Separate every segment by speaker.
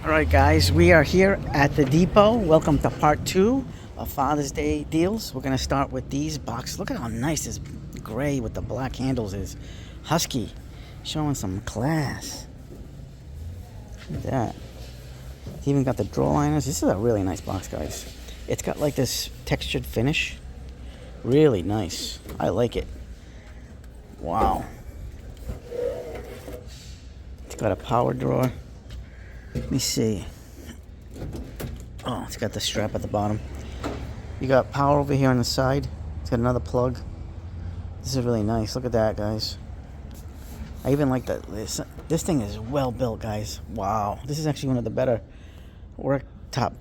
Speaker 1: All right, guys, we are here at the depot. Welcome to part two of Father's Day deals. We're going to start with these boxes. Look at how nice this gray with the black handles is. Husky, showing some class. Look at that. It's even got the draw liners. This is a really nice box, guys. It's got like this textured finish. Really nice. I like it. Wow. It's got a power drawer. Let me see. Oh, it's got the strap at the bottom. You got power over here on the side. It's got another plug. This is really nice. Look at that, guys. I even like that. This thing is well built, guys. Wow. This is actually one of the better worktop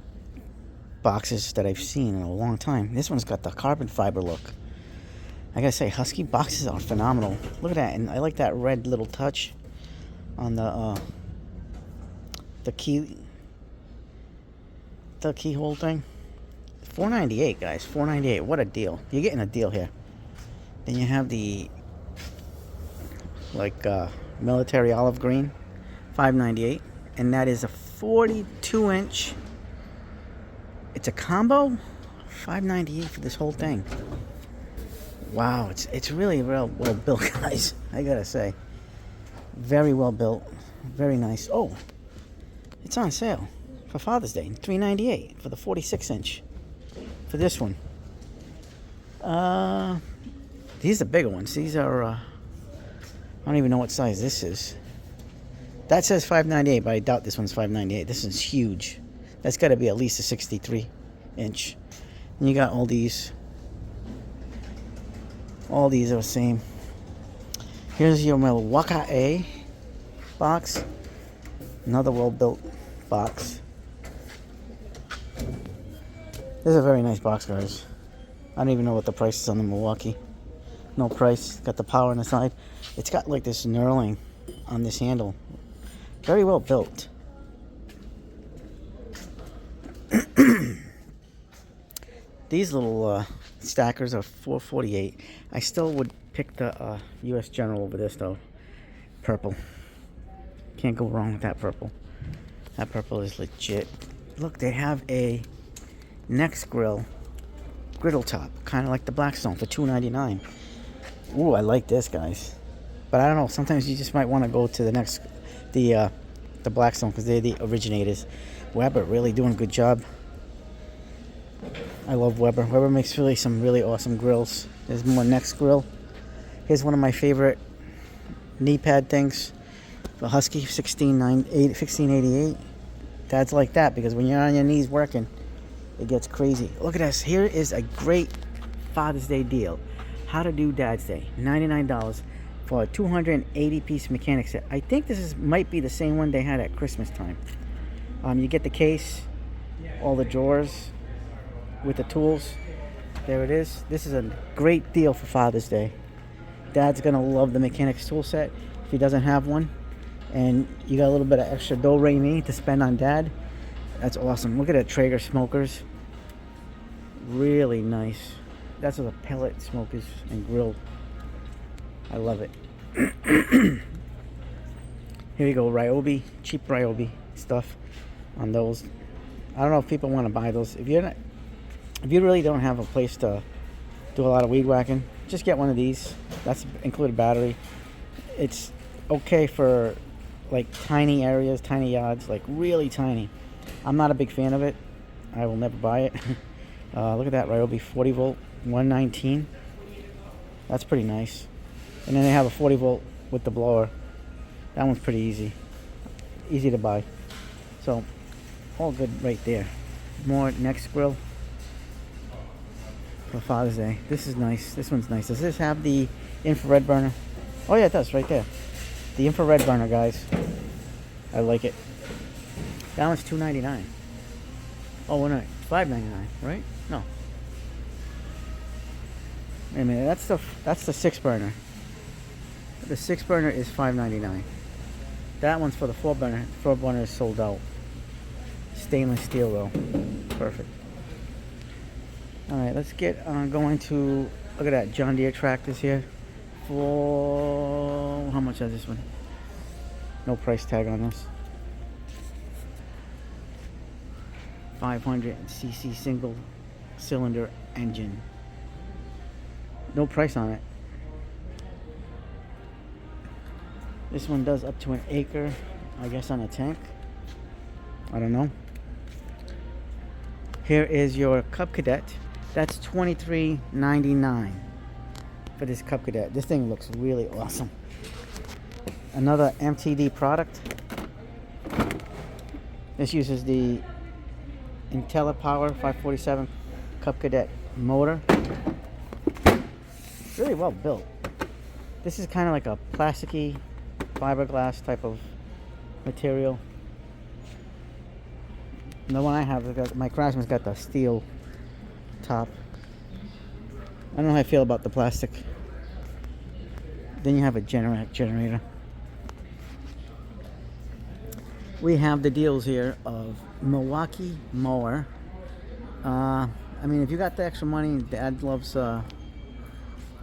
Speaker 1: boxes that I've seen in a long time. This one's got the carbon fiber look. I gotta say, Husky boxes are phenomenal. Look at that. And I like that red little touch on the keyhole thing. $4.98, guys. $4.98. What a deal. You're getting a deal here. Then you have the military olive green, $5.98, and that is a 42-inch. It's a combo, $5.98 for this whole thing. Wow, it's really well built, guys. I gotta say, very well built, very nice. Oh, it's on sale for Father's Day, $3.98 for the 46-inch. For this one, these are bigger ones. These are I don't even know what size this is. That says $5.98, but I doubt this one's $5.98. This is huge. That's got to be at least a 63-inch. And you got all these. All these are the same. Here's your Milwaukee box. Another well-built box. This is a very nice box, guys. I don't even know what the price is on the Milwaukee. No price. Got the power on the side. It's got like this knurling on this handle. Very well built. These little stackers are $4.48. I still would pick the U.S. General over this, though. Purple. Can't go wrong with that purple. That purple is legit. Look, they have a Next griddle top, kind of like the Blackstone, for $2.99. Ooh, I like this, guys. But I don't know. Sometimes you just might want to go to the Blackstone, because they're the originators. Weber really doing a good job. I love Weber. Weber makes some really awesome grills. There's more Next grill. Here's one of my favorite knee pad things. The Husky 1688. Dad's like that, because when you're on your knees working, it gets crazy. Look at this. Here is a great Father's Day deal. How to do Dad's Day. $99 for a 280-piece mechanic set. I think this might be the same one they had at Christmas time. You get the case, all the drawers with the tools. There it is. This is a great deal for Father's Day. Dad's going to love the mechanic's tool set if he doesn't have one. And you got a little bit of extra do-re-mi to spend on Dad. That's awesome. Look at that Traeger smokers. Really nice. That's with the pellet smokers and grill. I love it. Here you go, Ryobi. Cheap Ryobi stuff on those. I don't know if people want to buy those. If you really don't have a place to do a lot of weed whacking, just get one of these. That's included battery. It's okay for like tiny areas, tiny yards, like really tiny. I'm not a big fan of it. I will never buy it. Look at that Ryobi 40 volt 119. That's pretty nice. And then they have a 40 volt with the blower. That one's pretty easy to buy. So all good right there. More Next grill for Father's Day. This is nice. This one's nice. Does this have the infrared burner? Oh yeah, it does right there. The infrared burner, guys. I like it. That one's $2.99. Oh, no, $5.99, right? No. Wait a minute. That's the 6-burner. The 6-burner is $5.99. That one's for the 4-burner. 4-burner is sold out. Stainless steel though. Perfect. All right, let's get going to look at that John Deere tractors here. For how much is this one? No price tag on this. 500cc single cylinder engine. No price on it. This one does up to an acre, I guess, on a tank. I don't know. Here is your Cub Cadet. That's $23.99 for this Cub Cadet. This thing looks really awesome. Another MTD product. This uses the IntelliPower 547 Cub Cadet motor. Really well built. This is kind of like a plasticky fiberglass type of material. And the one I have, my Craftsman's got the steel top. I don't know how I feel about the plastic. Then you have a generator. We have the deals here of Milwaukee mower. I mean, if you got the extra money, Dad loves the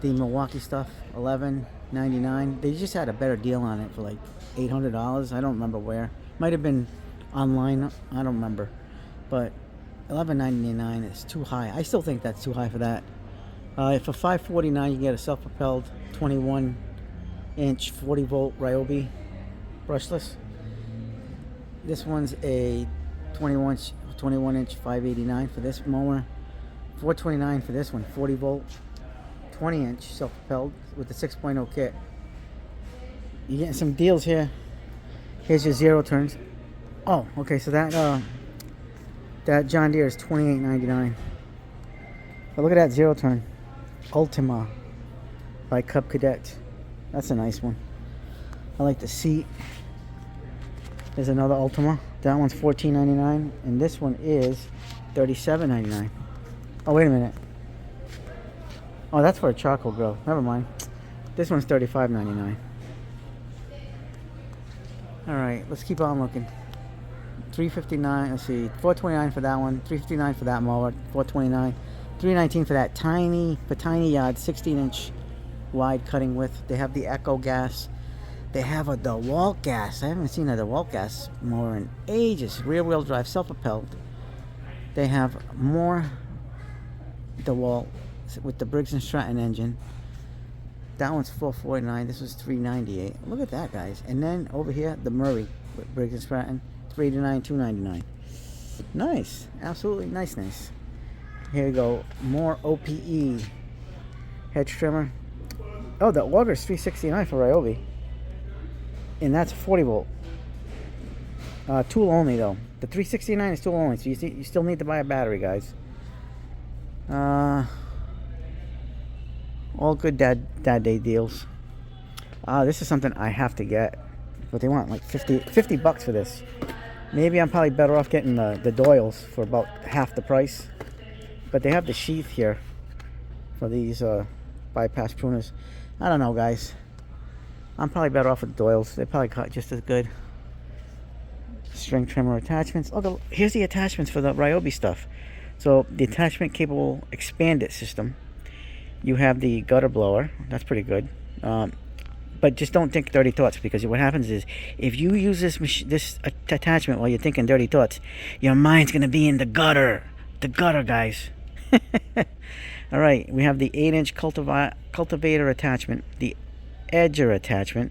Speaker 1: Milwaukee stuff. $11.99. They just had a better deal on it for like $800. I don't remember where. Might have been online. I don't remember. But $11.99 is too high. I still think that's too high for that. For $5.49, you can get a self-propelled 21-inch 40-volt Ryobi brushless. This one's a 21-inch 589 for this mower. $429 for this one, 40-volt, 20-inch self-propelled with the 6.0 kit. You're getting some deals here. Here's your zero turns. Oh, okay. So that John Deere is $28.99. But look at that zero turn, Ultima by Cub Cadet. That's a nice one. I like the seat. There's another Ultima. That one's $14.99, and this one is $37.99. Oh, wait a minute. Oh, that's for a charcoal grill. Never mind. This one's $35.99. All right, let's keep on looking. $359. Let's see. $429 for that one. $359 for that mower. $429. $319 for that tiny yard, 16-inch wide cutting width. They have the Echo gas. They have a DeWalt gas. I haven't seen a DeWalt gas mower in ages. Rear-wheel drive, self-propelled. They have more DeWalt with the Briggs & Stratton engine. That one's $449. This was $398. Look at that, guys. And then over here, the Murray with Briggs & Stratton, $389, $299. Nice. Absolutely nice. Here we go. More OPE hedge trimmer. Oh, the auger is $369 for Ryobi. And that's 40 volt. Tool only though. The $369 is tool only, so you still need to buy a battery, guys. All good dad day deals. This is something I have to get, but they want like 50 bucks for this. Maybe I'm probably better off getting the Doyles for about half the price. But they have the sheath here for these bypass pruners. I don't know, guys. I'm probably better off with Doyles. They probably cut just as good. String trimmer attachments. Oh, here's the attachments for the Ryobi stuff. So the attachment capable expanded system. You have the gutter blower. That's pretty good. But just don't think dirty thoughts, because what happens is if you use this attachment while you're thinking dirty thoughts, your mind's gonna be in the gutter. The gutter, guys. All right, we have the 8-inch cultivator attachment, the edger attachment.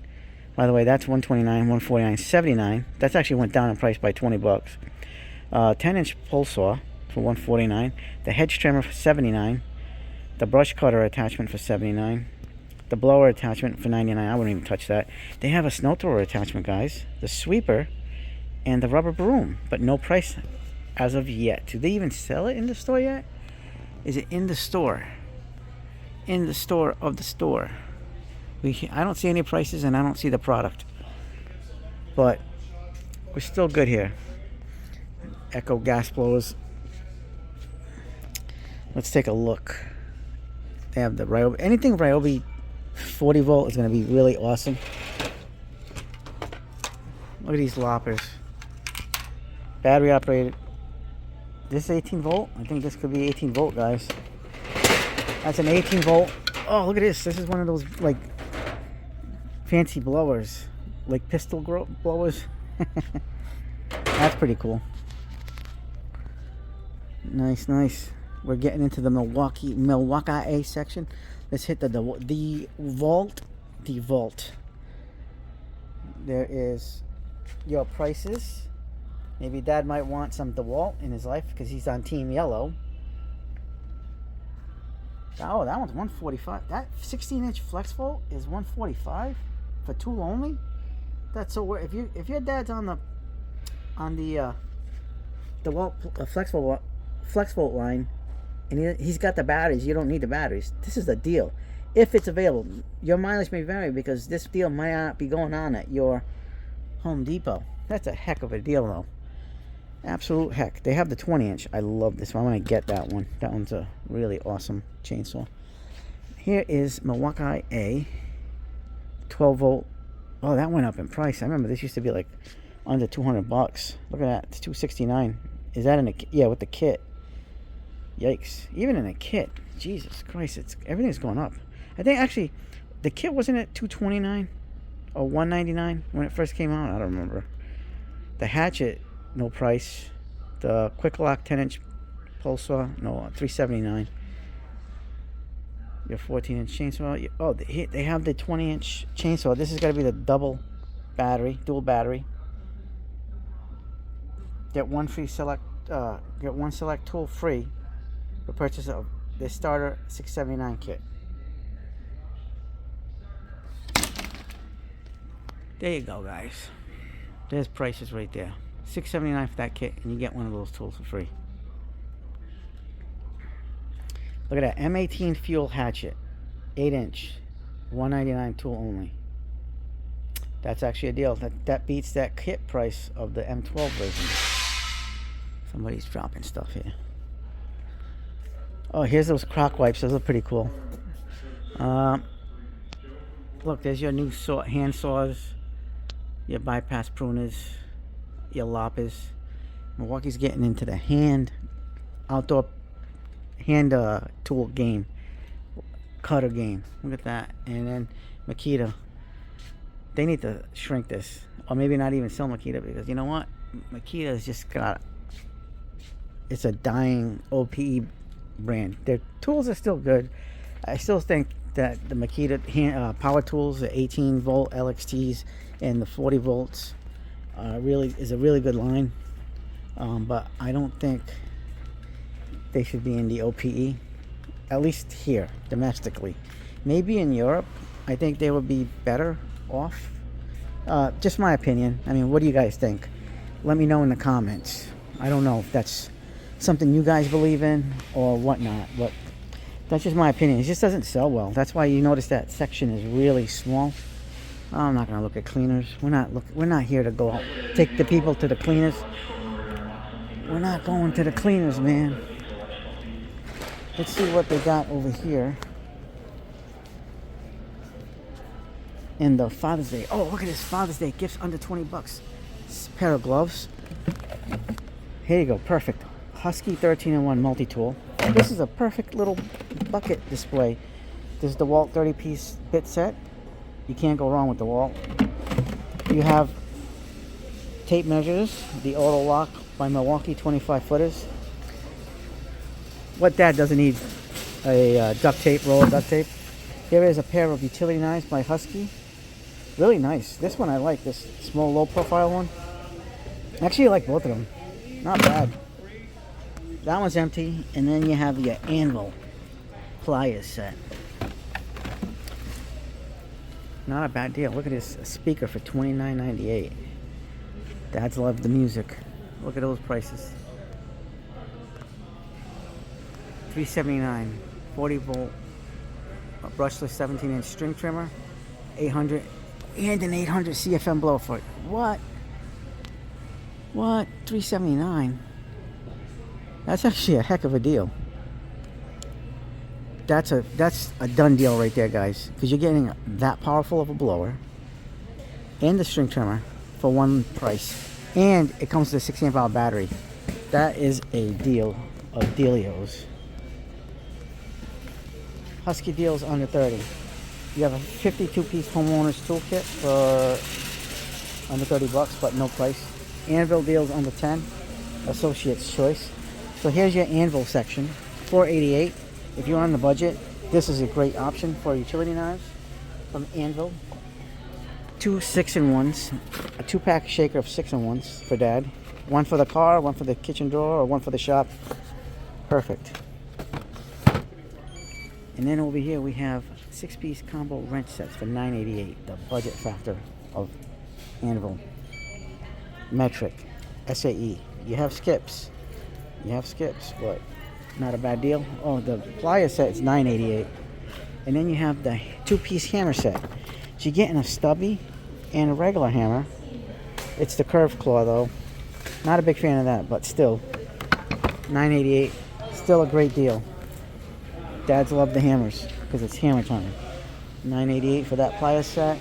Speaker 1: By the way, that's $129, $149, $79. That's actually went down in price by 20 bucks. 10-inch pole saw for $149. The hedge trimmer for $79. The brush cutter attachment for $79. The blower attachment for $99. I wouldn't even touch that. They have a snow thrower attachment, guys. The sweeper and the rubber broom, but no price as of yet. Do they even sell it in the store yet? Is it in the store? In the store of the store. I don't see any prices, and I don't see the product. But we're still good here. Echo gas blowers. Let's take a look. They have the Ryobi. Anything Ryobi 40 volt is going to be really awesome. Look at these loppers. Battery operated. This 18 volt? I think this could be 18 volt, guys. That's an 18 volt. Oh, look at this. This is one of those, like, fancy blowers. Like pistol blowers. That's pretty cool. Nice, nice. We're getting into the Milwaukee A section. Let's hit the vault. The vault. There is your prices. Maybe Dad might want some DeWalt in his life because he's on Team Yellow. Oh, that one's 145. That 16-inch flex volt is 145 for tool only. That's so. If your dad's on the DeWalt flex volt line, and he's got the batteries, you don't need the batteries. This is the deal. If it's available, your mileage may vary because this deal might not be going on at your Home Depot. That's a heck of a deal, though. Absolute heck. They have the 20-inch. I love this one. I'm going to get that one. That one's a really awesome chainsaw. Here is Milwaukee A 12 volt. Oh, that went up in price. I remember this used to be like under 200 bucks. Look at that. It's 269. Is that in a yeah, with the kit? Yikes. Even in a kit. Jesus Christ, everything's going up. I think actually the kit wasn't at 229 or 199 when it first came out. I don't remember. The hatchet, no price. The Quick Lock 10-inch pole saw, no, 379. Your 14-inch chainsaw. Oh, they have the 20-inch chainsaw. This is got to be the dual battery. Get one select tool free for purchase of the starter 679 kit. There you go, guys. There's prices right there. $679 for that kit, and you get one of those tools for free. Look at that M18 fuel hatchet, 8-inch, $199 tool only. That's actually a deal. That beats that kit price of the M12 version. Somebody's dropping stuff here. Oh, here's those crock wipes. Those are pretty cool. Look, there's your new hand saws, your bypass pruners, your loppers. Milwaukee's getting into the outdoor hand tool game, cutter game. Look at that. And then Makita. They need to shrink this, or maybe not even sell Makita, because you know what? Makita's just got. It's a dying OPE brand. Their tools are still good. I still think that the Makita power tools, the 18 volt LXTs and the 40 volts, is a really good line. But I don't think they should be in the OPE, at least here domestically. Maybe in Europe, I think they would be better off. Just my opinion. I mean, what do you guys think? Let me know in the comments. I don't know if that's something you guys believe in or whatnot, but that's just my opinion. It just doesn't sell well. That's why you notice that section is really small. I'm not gonna look at cleaners. We're not here to go out, take the people to the cleaners. We're not going to the cleaners, man. Let's see what they got over here. In the Father's Day. Oh, look at this Father's Day gifts under 20 bucks. This pair of gloves. Here you go, perfect. Husky 13-in-1 multi-tool. This is a perfect little bucket display. This is the DeWalt 30-piece bit set. You can't go wrong with DeWalt. You have tape measures, the Auto Lock by Milwaukee 25-footers. What dad doesn't need? A duct tape, roll of duct tape. Here is a pair of utility knives by Husky. Really nice. This one I like, this small low-profile one. Actually, I like both of them. Not bad. That one's empty, and then you have your anvil pliers set. Not a bad deal. Look at this speaker for $29.98. Dads love the music. Look at those prices. $379. 40 volt brushless 17-inch string trimmer. 800 and an 800 CFM blow foot. What? $379. That's actually a heck of a deal. That's a done deal right there, guys, because you're getting that powerful of a blower and the string trimmer for one price, and it comes with a 16-amp-hour battery. That is a deal of dealios. Husky deals under 30. You have a 52-piece homeowner's toolkit for under 30 bucks, but no price. Anvil deals under 10. Associate's Choice. So here's your anvil section, $4.88. If you're on the budget, this is a great option for utility knives from Anvil. 2 6-in-1s, a 2-pack shaker of 6-in-1s for Dad. One for the car, one for the kitchen drawer, or one for the shop. Perfect. And then over here we have 6-piece combo wrench sets for $9.88. The budget factor of Anvil. Metric, SAE. You have skips, but not a bad deal. Oh, the plier set is $9.88. And then you have the 2-piece hammer set. So you're getting a stubby and a regular hammer. It's the curved claw though. Not a big fan of that, but still, $9.88. Still a great deal. Dads love the hammers because it's hammer time. $9.88 for that plier set.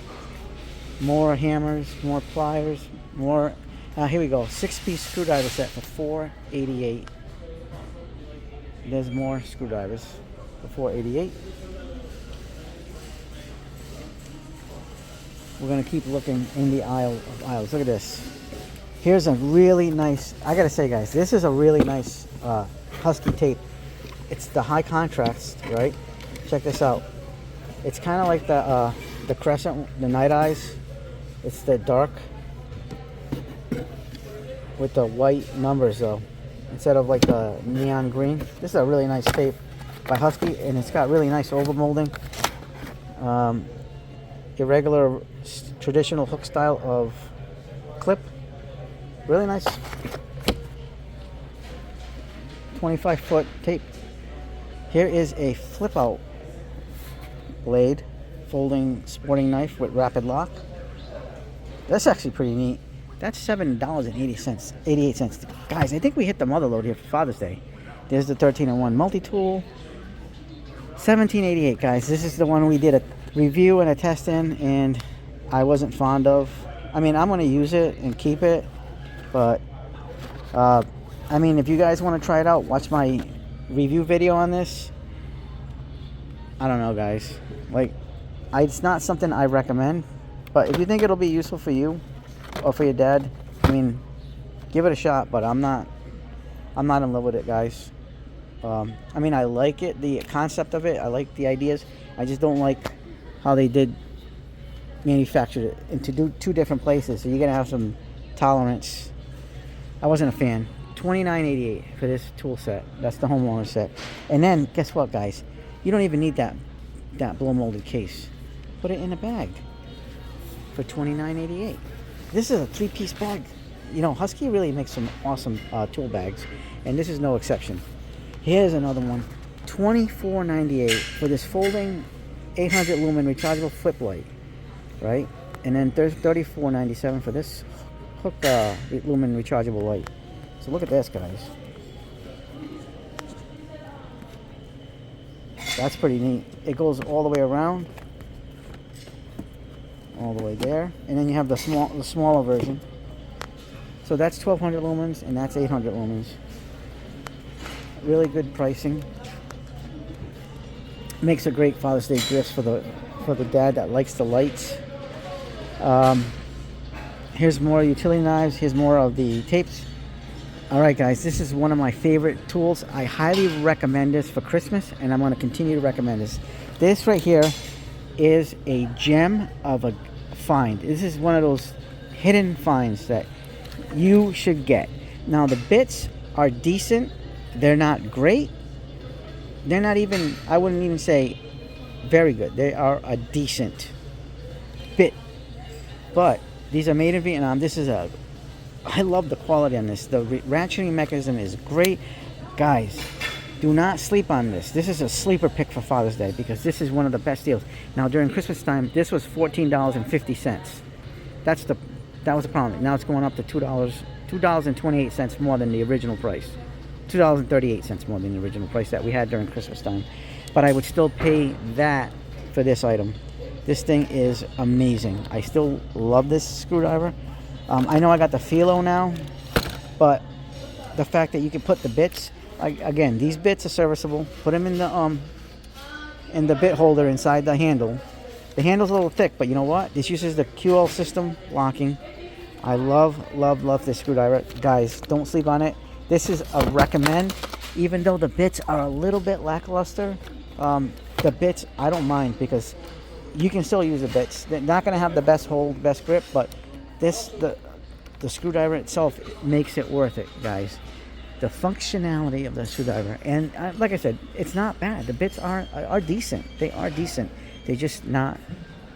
Speaker 1: More hammers, more pliers, more. Here we go. 6-piece screwdriver set for $4.88. There's more screwdrivers for $4.88. We're gonna keep looking in the aisle of aisles. Look at this. Here's a really nice. I gotta say, guys, this is a really nice Husky tape. It's the high contrast, right? Check this out. It's kind of like the Crescent, the Night Eyes. It's the dark with the white numbers though, instead of like the neon green. This is a really nice tape by Husky, and it's got really nice overmolding. Irregular, traditional hook style of clip. Really nice. 25-foot tape. Here is a flip out blade, folding sporting knife with rapid lock. That's actually pretty neat. That's $7.88. 88 cents. Guys, I think we hit the mother load here for Father's Day. There's the 13-in-1 multi-tool. $17.88, guys. This is the one we did a review and a test in, and I wasn't fond of. I mean, I'm going to use it and keep it, but I mean, if you guys want to try it out, watch my review video on this. I don't know, guys. Like, it's not something I recommend, but if you think it'll be useful for you or for your dad, I mean, give it a shot. But I'm not in love with it, guys. I mean, I like it, the concept of it. I like the ideas. I just don't like how they did manufacture it into two different places. So you're gonna have some tolerance. I wasn't a fan. $29.88 for this tool set. That's the homeowner set. And then guess what, guys? You don't even need that blow molded case. Put it in a bag for $29.88. This is a 3-piece bag. You know, Husky really makes some awesome tool bags, and this is no exception. Here's another one. $24.98 for this folding 800 lumen rechargeable flip light, right? And then there's $34.97 for this hook lumen rechargeable light. So look at this, guys. That's pretty neat. It goes all the way around, all the way there, and then you have the smaller version. So that's 1200 lumens, and that's 800 lumens. Really good pricing. Makes a great Father's Day gift for the dad that likes the lights. Here's more utility knives. Here's more of the tapes. All right, guys, this is one of my favorite tools. I highly recommend this for Christmas, and I'm going to continue to recommend this. This right here is a gem of a find. This is one of those hidden finds that you should get. Now, the bits are decent. They're not great. They're not even, I wouldn't even say very good. They are a decent bit. But these are made in Vietnam. I love the quality on this. The ratcheting mechanism is great. Guys, do not sleep on this. This is a sleeper pick for Father's Day because this is one of the best deals. Now, during Christmas time, this was $14.50. That was the problem. Now it's going up to $2.28 more than the original price. $2.38 more than the original price that we had during Christmas time. But I would still pay that for this item. This thing is amazing. I still love this screwdriver. I know I got the Philo now, but the fact that you can put the bits, again, these bits are serviceable. Put them in the bit holder inside the handle. The handle's a little thick, but you know what? This uses the QL system locking. I love this screwdriver. Guys, don't sleep on it. This is a recommend. Even though the bits are a little bit lackluster, the bits I don't mind because you can still use the bits. They're not going to have the best hold, best grip, but the screwdriver itself makes it worth it, guys. The functionality of the screwdriver, and like I said, it's not bad. The bits are decent. They are decent. They're just not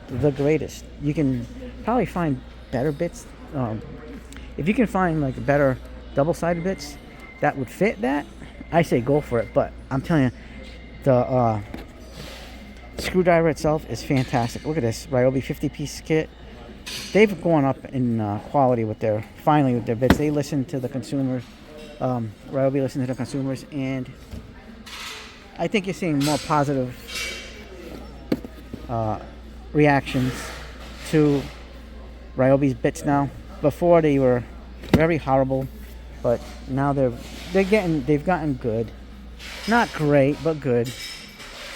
Speaker 1: the greatest. You can probably find better bits. If you can find like better double-sided bits that would fit that, I say go for it. But I'm telling you, the screwdriver itself is fantastic. Look at this Ryobi 50-piece kit. They've gone up in quality with their bits. They listen to the consumers. Ryobi listen to the consumers, and I think you're seeing more positive reactions to Ryobi's bits now. Before they were very horrible, but now they've gotten good. Not great, but good.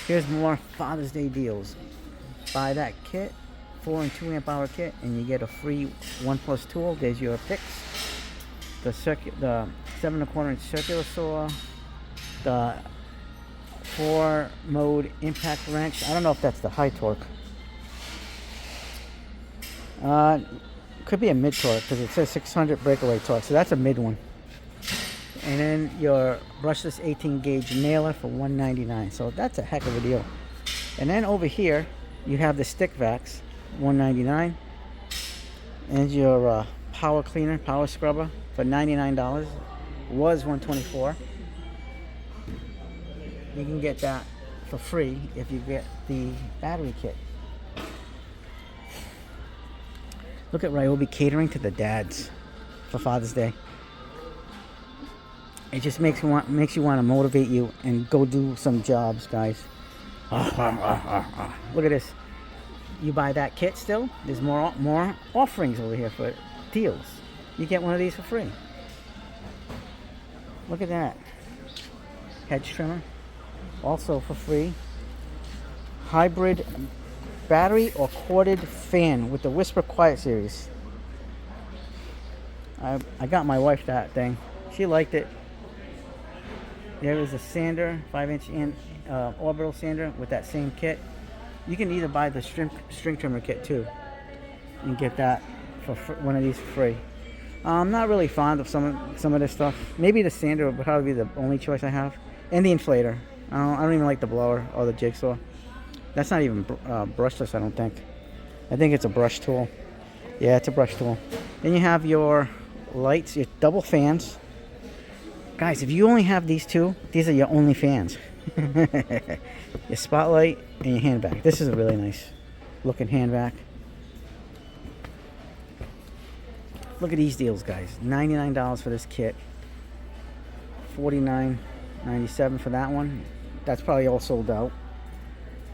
Speaker 1: Here's more Father's Day deals. Buy that kit, 4 and 2 amp hour kit, and you get a free 1+ tool. There's your picks. The 7¼ inch circular saw, the 4-mode impact wrench. I don't know if that's the high torque. Could be a mid torque because it says 600 breakaway torque, so that's a mid one. And then your brushless 18 gauge nailer for $199, so that's a heck of a deal. And then over here you have the stick vacs, $199, and your power cleaner, power scrubber for $99. Was $124. You can get that for free if you get the battery kit. Look at Ryobi catering to the dads for Father's Day. It just makes you want to motivate you and go do some jobs, guys. Look at this. You buy that kit still. There's more offerings over here for deals. You get one of these for free. Look at that. Hedge trimmer. Also for free. Hybrid battery or corded fan with the Whisper Quiet series. I got my wife that thing. She liked it. There is a sander, 5-inch orbital sander with that same kit. You can either buy the string trimmer kit too and get that for one of these for free. I'm not really fond of some of this stuff. Maybe the sander would probably be the only choice I have, and the inflator. I don't even like the blower or the jigsaw. That's not even brushless, I don't think. I think it's a brush tool. Yeah, it's a brush tool. Then you have your lights, your double fans. Guys, if you only have these two, these are your only fans. Your spotlight and your hand vac. This is a really nice looking hand vac. Look at these deals, guys. $99 for this kit. $49.97 for that one. That's probably all sold out.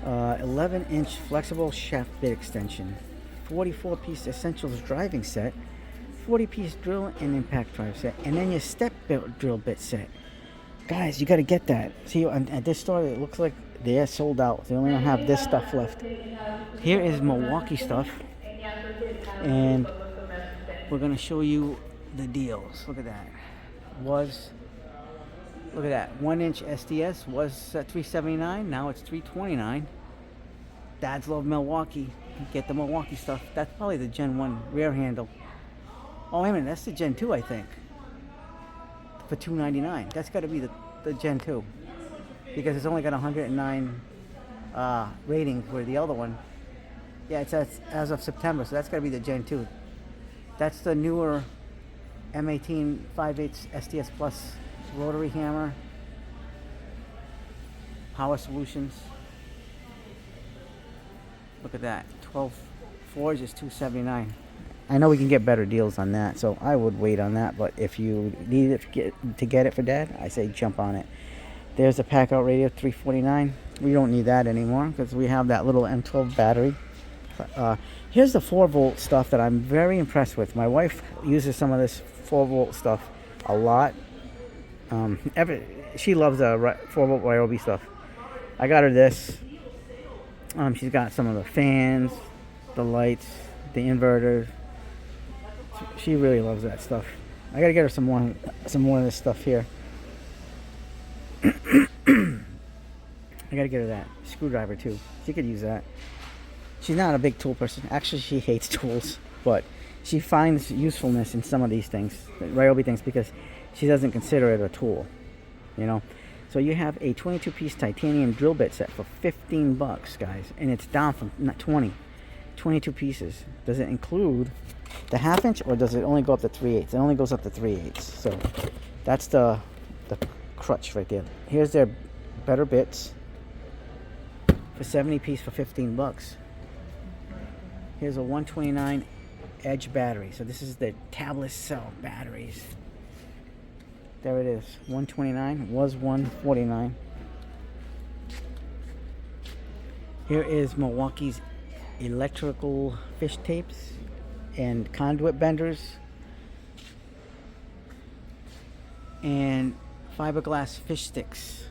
Speaker 1: 11-inch flexible shaft bit extension. 44-piece essentials driving set. 40-piece drill and impact drive set. And then your step drill bit set. Guys, you got to get that. See, at this store, it looks like they're sold out. They only don't have this stuff left. Here is Milwaukee stuff. And we're going to show you the deals. Look at that. Look at that. 1-inch SDS was $379. Now it's $329. Dads love Milwaukee. Get the Milwaukee stuff. That's probably the Gen 1 rear handle. Oh, wait a minute. That's the Gen 2, I think. For $299. That's got to be the Gen 2. Because it's only got 109 rating for the other one. Yeah, it's as of September, so that's got to be the Gen 2. That's the newer M18 5/8 SDS Plus rotary hammer. Power Solutions. Look at that. 12 fours is $279. I know we can get better deals on that, so I would wait on that. But if you need it to get it for Dad, I say jump on it. There's a pack-out radio, $349. We don't need that anymore because we have that little M12 battery. Here's the 4-volt stuff that I'm very impressed with. My wife uses some of this 4-volt stuff a lot. She loves the 4-volt Ryobi stuff. I got her this. She's got some of the fans, the lights, the inverters. She really loves that stuff. I gotta get her some more of this stuff here. I gotta get her that screwdriver too. She could use that. She's not a big tool person. Actually, she hates tools, but she finds usefulness in some of these things, Ryobi things, because she doesn't consider it a tool, you know. So you have a 22-piece titanium drill bit set for $15, guys, and it's down from 22 pieces. Does it include the 1/2 inch, or does it only go up to 3/8? It only goes up to 3/8. So that's the crutch right there. Here's their better bits for 70 piece for $15. Here's a 129 edge battery. So this is the tablet cell batteries. There it is. 129 was 149. Here is Milwaukee's electrical fish tapes and conduit benders and fiberglass fish sticks.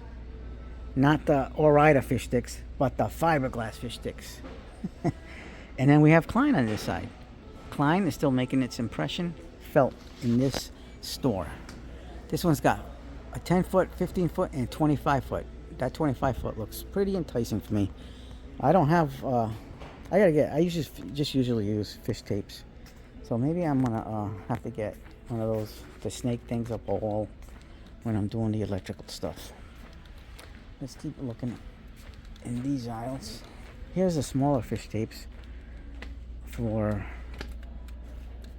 Speaker 1: Not the Ore-Ida fish sticks, but the fiberglass fish sticks. And then we have Klein on this side. Klein is still making its impression felt in this store. This one's got a 10-foot, 15-foot, and 25-foot. That 25-foot looks pretty enticing for me. I don't have, I usually use fish tapes. So maybe I'm gonna have to get one of those to snake things up a wall when I'm doing the electrical stuff. Let's keep looking in these aisles. Here's the smaller fish tapes for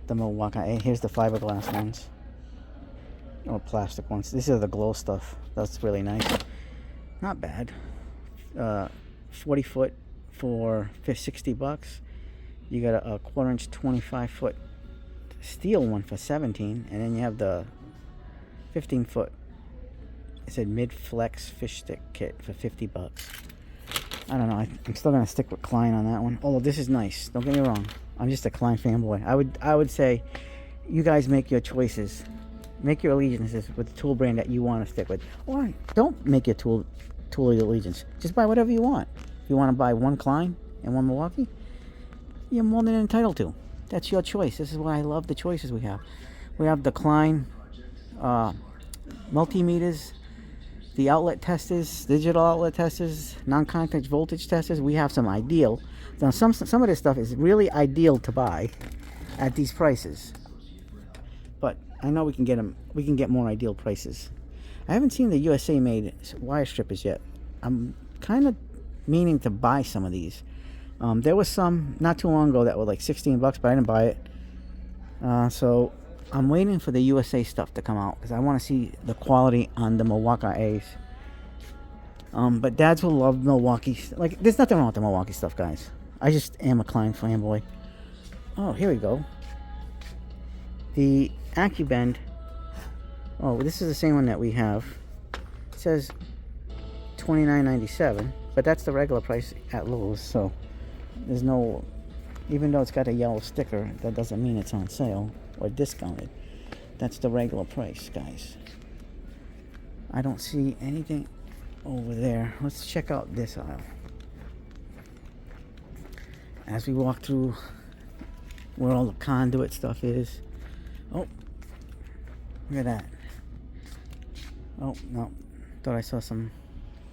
Speaker 1: the Milwaukee. Here's the fiberglass ones. Or plastic ones. These are the glow stuff. That's really nice. Not bad. 40 foot for $60. You got a 1/4 inch 25-foot steel one for $17, and then you have the 15-foot. It said mid flex fish stick kit for $50. I don't know. I'm still gonna stick with Klein on that one. Although this is nice. Don't get me wrong. I'm just a Klein fanboy. I would say, you guys make your choices. Make your allegiances with the tool brand that you want to stick with, or don't make your tool allegiance. Just buy whatever you want. If you want to buy one Klein and one Milwaukee, you're more than entitled to. That's your choice. This is why I love the choices we have. We have the Klein multimeters, the outlet testers, digital outlet testers, non-contact voltage testers. We have some ideal. Now some of this stuff is really ideal to buy at these prices. But I know we can get them. We can get more ideal prices. I haven't seen the USA made wire strippers yet. I'm kind of meaning to buy some of these. There was some not too long ago that were like $16, but I didn't buy it. So I'm waiting for the USA stuff to come out because I want to see the quality on the Milwaukee A's. But dads will love Milwaukee. Like, there's nothing wrong with the Milwaukee stuff, guys. I just am a Klein fanboy. Oh, here we go. The AccuBend. Oh, this is the same one that we have. It says $29.97, but that's the regular price at Lowe's. So there's no, even though it's got a yellow sticker, that doesn't mean it's on sale or discounted. That's the regular price, guys. I don't see anything over there. Let's check out this aisle as we walk through where all the conduit stuff is. Oh, look at that. Oh, no. Thought I saw some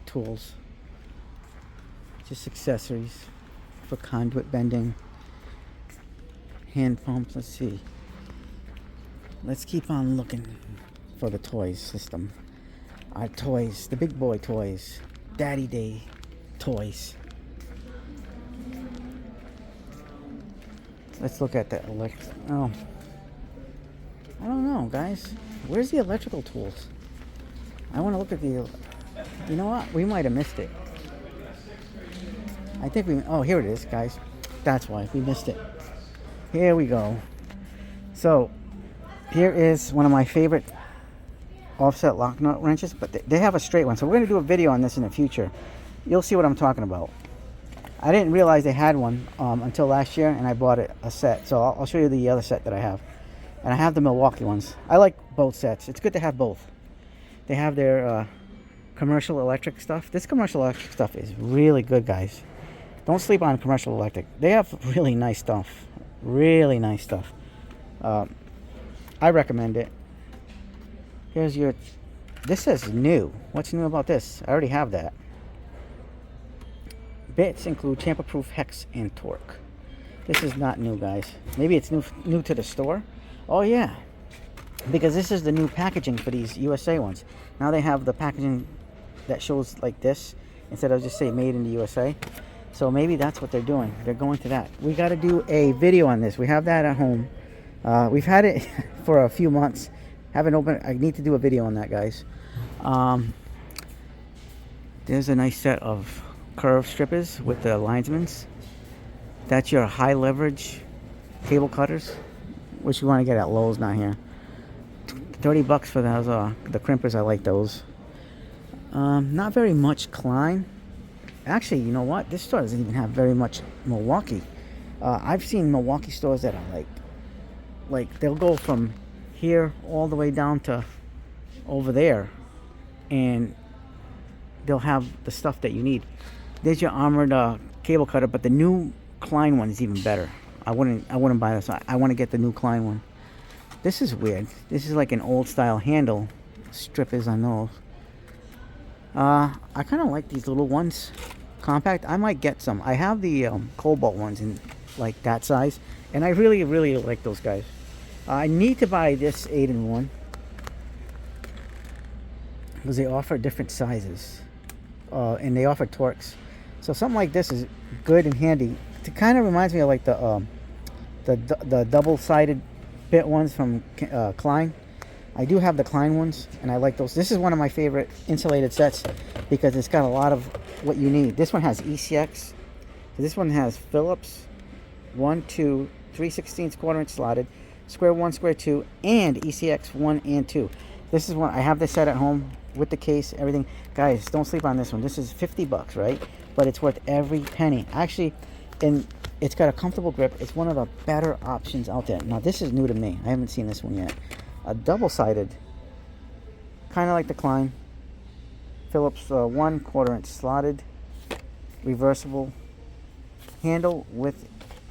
Speaker 1: tools. Just accessories for conduit bending. Hand pump. Let's see. Let's keep on looking for the toys system. Our toys. The big boy toys. Daddy Day toys. Let's look at the electric. Oh. I don't know, guys. Where's the electrical tools? I want to look at the... You know what? We might have missed it. I think we... Oh, here it is, guys. That's why. We missed it. Here we go. So, here is one of my favorite offset lock nut wrenches, but they have a straight one. So we're going to do a video on this in the future. You'll see what I'm talking about. I didn't realize they had one until last year, and I bought a set. So I'll show you the other set that I have. And I have the Milwaukee ones. I like both sets. It's good to have both. They have their commercial electric stuff. This commercial electric stuff is really good, guys. Don't sleep on commercial electric. They have really nice stuff. Really nice stuff. I recommend it. Here's your This says new. What's new about this? I already have that. Bits include tamper-proof hex and torque. This is not new, guys. Maybe it's new to the store. Oh yeah, because this is the new packaging for these USA ones. Now they have the packaging that shows like this instead of just say made in the USA. So maybe that's what they're doing. They're going to that. We got to do a video on this. We have that at home. We've had it for a few months. Haven't opened. I need to do a video on that, guys. There's a nice set of curved strippers with the linesmans. That's your high leverage cable cutters, which you want to get at Lowe's, not here. $30 for those. The crimpers, I like those. Not very much Klein. Actually, you know what? This store doesn't even have very much Milwaukee. I've seen Milwaukee stores that are like they'll go from here all the way down to over there, and they'll have the stuff that you need. There's your armored cable cutter, but the new Klein one is even better. I wouldn't buy this. I want to get the new Klein one. This is weird. This is like an old style handle. Strippers on those. I kind of like these little ones, compact. I might get some. I have the Cobalt ones in like that size, and I really like those guys. I need to buy this 8-in-1 because they offer different sizes, and they offer torques. So something like this is good and handy. It kind of reminds me of like the double-sided bit ones from Klein. I do have the Klein ones, and I like those. This is one of my favorite insulated sets because it's got a lot of what you need. This one has ECX. This one has Phillips 1, 2, 3/16 quarter-inch slotted, square 1, square 2, and ECX 1 and 2. This is one. I have this set at home with the case, everything. Guys, don't sleep on this one. This is $50, right? But it's worth every penny. Actually, and it's got a comfortable grip. It's one of the better options out there. Now, this is new to me. I haven't seen this one yet. A double-sided, kind of like the Klein. Phillips 1 quarter-inch slotted, reversible handle with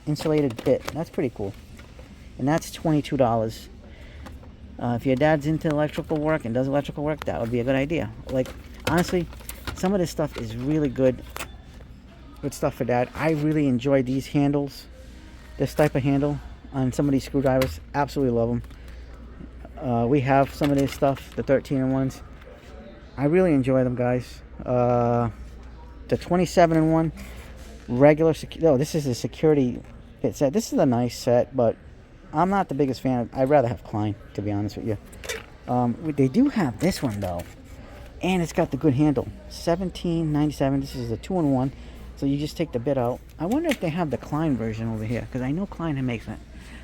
Speaker 1: insulated bit. That's pretty cool. And that's $22. If your dad's into electrical work and does electrical work, that would be a good idea. Like, honestly, some of this stuff is really good stuff for dad. I really enjoy these handles, this type of handle on some of these screwdrivers. Absolutely love them. We have some of this stuff, the 13-in-1s. I really enjoy them, guys. The 27-in-1 regular this is a security bit set. This is a nice set, but I'm not the biggest fan. I'd rather have Klein, to be honest with you. They do have this one though, and it's got the good handle. $17.97. This is a 2-in-1. So you just take the bit out. I wonder if they have the Klein version over here, because I know Klein makes it.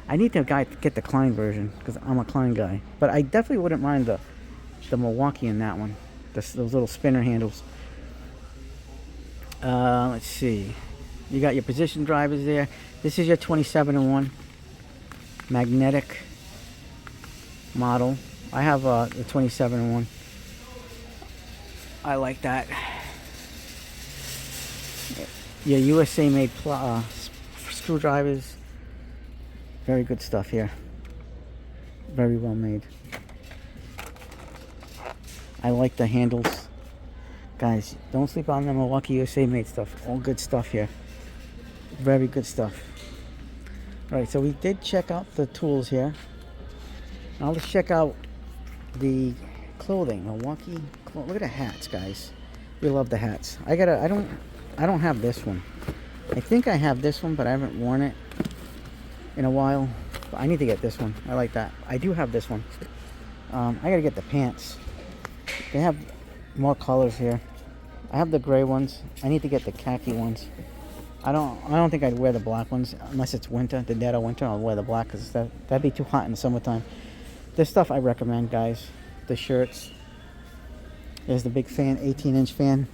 Speaker 1: I need to get the Klein version because I'm a Klein guy. But I definitely wouldn't mind the Milwaukee in that one. Those little spinner handles. Let's see. You got your position drivers there. This is your 27-in-1 magnetic model. I have the 27-in-1. I like that. Your USA made screwdrivers. Very good stuff here. Very well made. I like the handles. Guys, don't sleep on the Milwaukee USA made stuff. All good stuff here. Very good stuff. Alright, so we did check out the tools here. Now let's check out the clothing. Milwaukee. Look at the hats, guys. We love the hats. I don't have this one. I think I have this one, but I haven't worn it in a while. But I need to get this one. I like that. I do have this one. I gotta get the pants. They have more colors here. I have the gray ones. I need to get the khaki ones. I don't think I'd wear the black ones unless it's winter. The dead of winter, I'll wear the black because that'd be too hot in the summertime. This stuff I recommend, guys. The shirts. There's the big fan, 18-inch fan.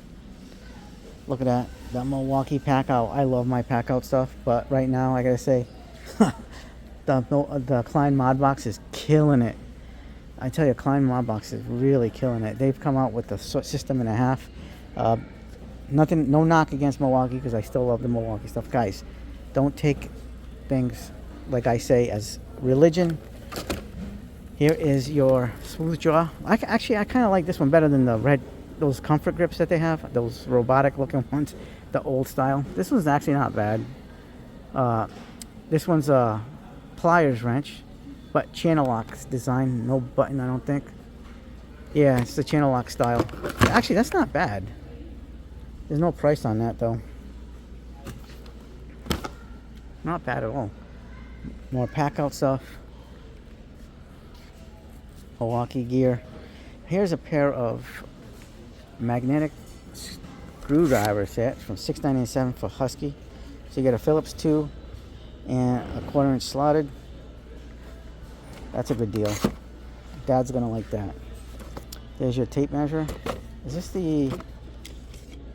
Speaker 1: Look at that. That Milwaukee pack out. I love my pack out stuff, but right now I gotta say, the Klein Mod Box is killing it. I tell you, Klein Mod Box is really killing it. They've come out with the system and a half. No knock against Milwaukee because I still love the Milwaukee stuff. Guys, don't take things like I say as religion. Here is your smooth jaw. Actually, I kind of like this one better than the red, those comfort grips that they have, those robotic looking ones, the old style. This one's actually not bad. This one's a pliers wrench, but channel lock design, no button, I don't think. Yeah, it's the channel lock style. Actually, that's not bad. There's no price on that though. Not bad at all. More pack out stuff. Milwaukee gear. Here's a pair of magnetic screwdriver sets from $6.97 for Husky. So you get a Phillips 2 and a 1/4 inch slotted. That's a good deal. Dad's gonna like that. There's your tape measure. Is this the...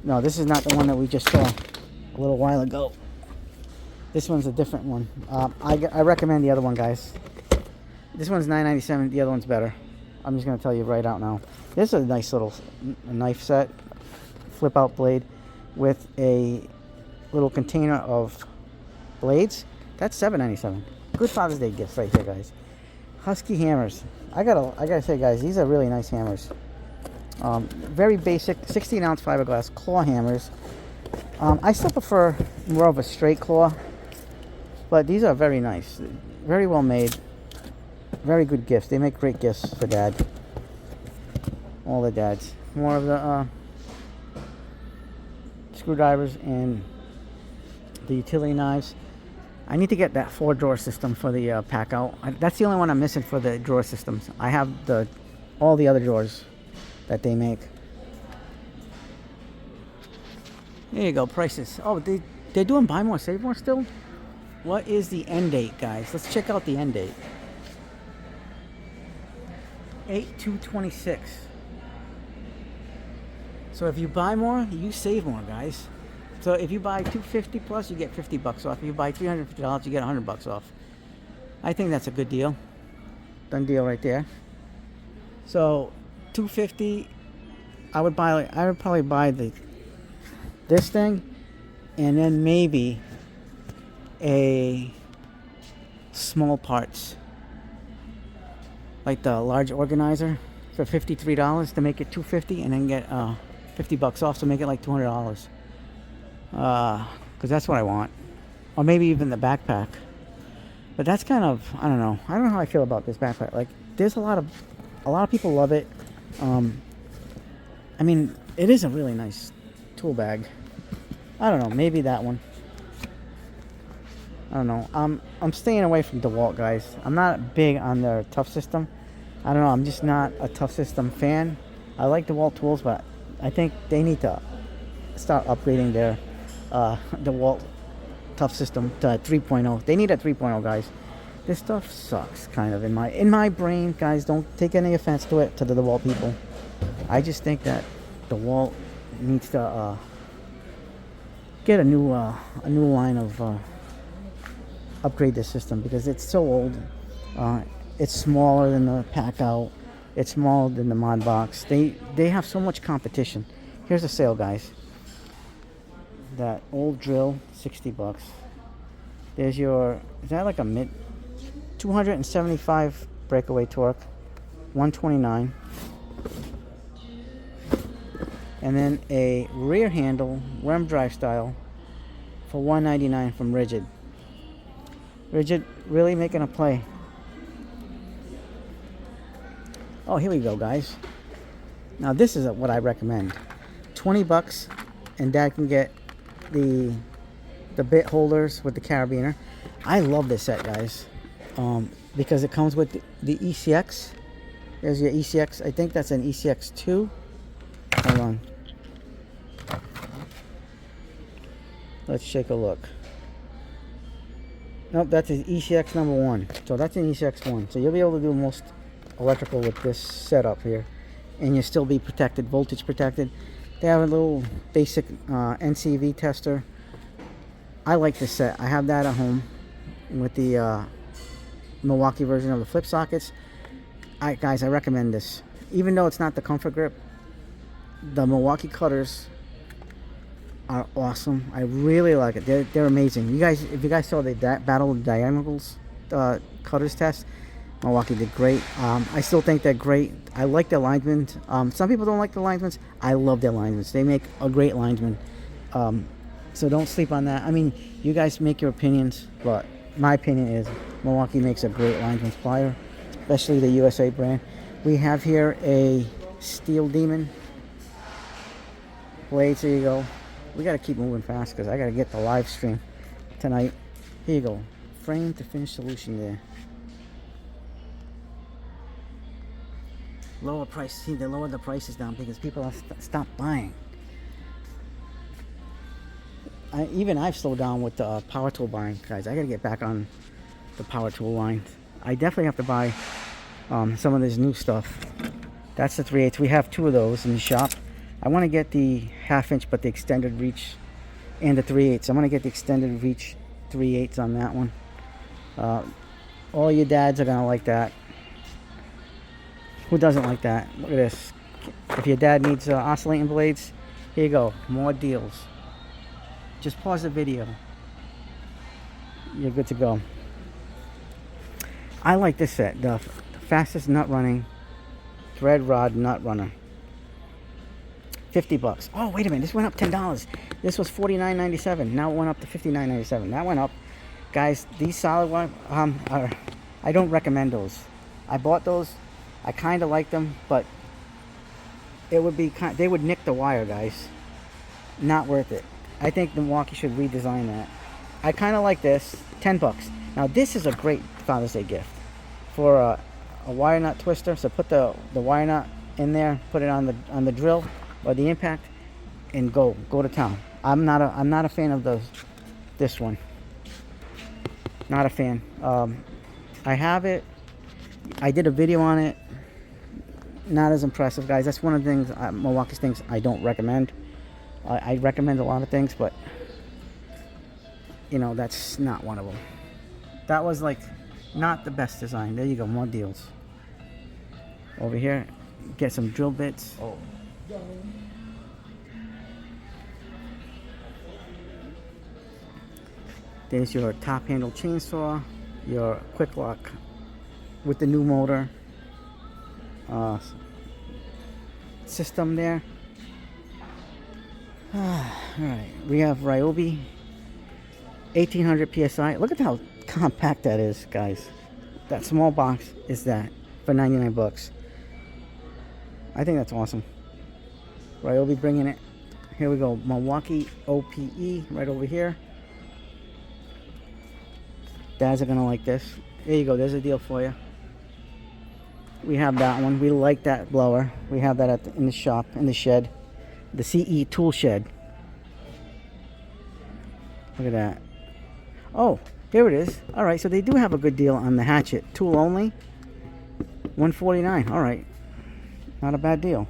Speaker 1: No, this is not the one that we just saw a little while ago. This one's a different one. I recommend the other one, guys. This one's $9.97. The other one's better. I'm just going to tell you right out now. This is a nice little knife set. Flip out blade with a little container of blades. That's $7.97. Good Father's Day gift right here, guys. Husky hammers. I gotta say, guys, these are really nice hammers. Very basic 16-ounce fiberglass claw hammers. I still prefer more of a straight claw, but these are very nice. Very well made. Very good gifts. They make great gifts for Dad. All the dads. More of the screwdrivers and the utility knives. I need to get that 4-drawer system for the pack out. That's the only one I'm missing for the drawer systems. I have all the other drawers that they make. There you go, prices. Oh, they're doing buy more, save more still? What is the end date, guys? Let's check out the end date. 8/2/26. So if you buy more, you save more, guys. So if you buy $250 plus, you get $50 off. If you buy $350, you get $100 off. I think that's a good deal. Done deal right there. So $250. I would probably buy this thing, and then maybe a small parts, like the large organizer for $53 to make it $250, and then get $50 off to make it like $200. Because that's what I want, or maybe even the backpack. But that's kind of, I don't know how I feel about this backpack. Like, there's a lot of people love it. I mean, it is a really nice tool bag. I don't know, maybe that one. I don't know. I'm staying away from DeWalt, guys. I'm not big on their Tough System. I don't know. I'm just not a Tough System fan. I like DeWalt tools, but I think they need to start upgrading their DeWalt Tough System to 3.0. They need a 3.0, guys. This stuff sucks, kind of, in my brain, guys. Don't take any offense to it, to the DeWalt people. I just think that DeWalt needs to get a new line of upgrade this system, because it's so old. It's smaller than the pack out. It's smaller than the mod box. They have so much competition. Here's a sale, guys. That old drill, $60. There's your, is that like a mid 275 breakaway torque, 129. And then a rear handle worm drive style for $199 from Rigid. Rigid really making a play. Oh, here we go, guys. Now this is what I recommend. $20, and Dad can get the bit holders with the carabiner. I love this set, guys, because it comes with the ECX. There's your ECX. I think that's an ECX 2. Hold on. Let's take a look. Nope, that's an ECX number 1. So that's an ECX 1. So you'll be able to do most electrical with this setup here, and you'll still be protected, voltage protected. They have a little basic NCV tester. I like this set. I have that at home with the Milwaukee version of the flip sockets. Guys, I recommend this. Even though it's not the comfort grip, the Milwaukee cutters are awesome. I really like it. They're amazing. You guys, if you guys saw the Battle of the Diagonals cutters test, Milwaukee did great. I still think they're great. I like their linemen. Some people don't like the linemen. I love their linemen. They make a great lineman. So don't sleep on that. I mean, you guys make your opinions, but my opinion is Milwaukee makes a great lineman plier, especially the USA brand. We have here a Steel Demon blades. Here you go. We got to keep moving fast because I got to get the live stream tonight. Here you go. Frame to finish solution there. Lower price. See, they lowered the prices down because people have stopped buying. I've slowed down with the power tool buying, guys. I gotta get back on the power tool line. I definitely have to buy some of this new stuff. That's the 3/8. We have 2 of those in the shop. I want to get the 1/2 inch, but the extended reach, and the 3/8. I'm gonna get the extended reach 3/8 on that one. All your dads are gonna like that. Who doesn't like that? Look at this. If your dad needs oscillating blades, here you go. More deals. Just pause the video. You're good to go. I like this set. The fastest nut running thread rod nut runner. $50. Oh, wait a minute. This went up $10. This was $49.97. Now it went up to $59.97. That went up. Guys, these solid ones, I don't recommend those. I bought those. I kind of like them, but it would be they would nick the wire, guys. Not worth it. I think Milwaukee should redesign that. I kind of like this. $10. Now this is a great Father's Day gift for a wire nut twister. So put the wire nut in there, put it on the drill or the impact, and go to town. I'm not a fan of this one. Not a fan. I have it. I did a video on it. Not as impressive, guys. That's one of the things, Milwaukee's things I don't recommend. I recommend a lot of things, but you know, that's not one of them. That was like not the best design. There you go, more deals. Over here, get some drill bits. Oh. There's your top handle chainsaw, your quick lock with the new motor system there. Alright, we have Ryobi 1800 psi. Look at how compact that is, guys. That small box is that for $99. I think that's awesome. Ryobi bringing it. Here we go, Milwaukee OPE right over here. Dads are gonna like this. There you go, there's a deal for you. We have that one. We like that blower. We have that in the shop, in the shed. The CE tool shed. Look at that. Oh, here it is. All right, so they do have a good deal on the hatchet. Tool only, $149. All right, not a bad deal.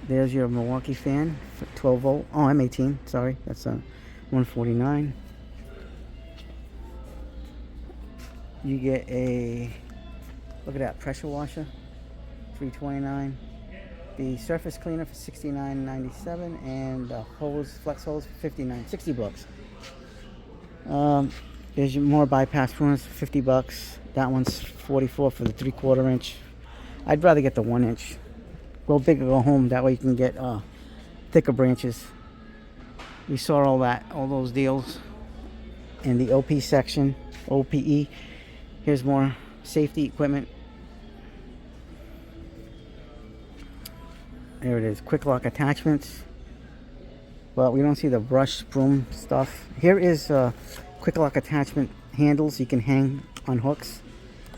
Speaker 1: There's your Milwaukee fan for 12 volt. Oh, I'm 18. Sorry, that's $149. You get a, look at that, pressure washer, $329. The surface cleaner for $69.97, and the hose, flex hose for $60. There's your more bypass pruners for $50. That one's $44 for the 3/4 inch. I'd rather get the 1 inch. Go big or go home. That way you can get thicker branches. We saw all those deals in the OP section, OPE. Here's more safety equipment. There it is, quick lock attachments. Well, we don't see the brush broom stuff. Here is quick lock attachment handles you can hang on hooks.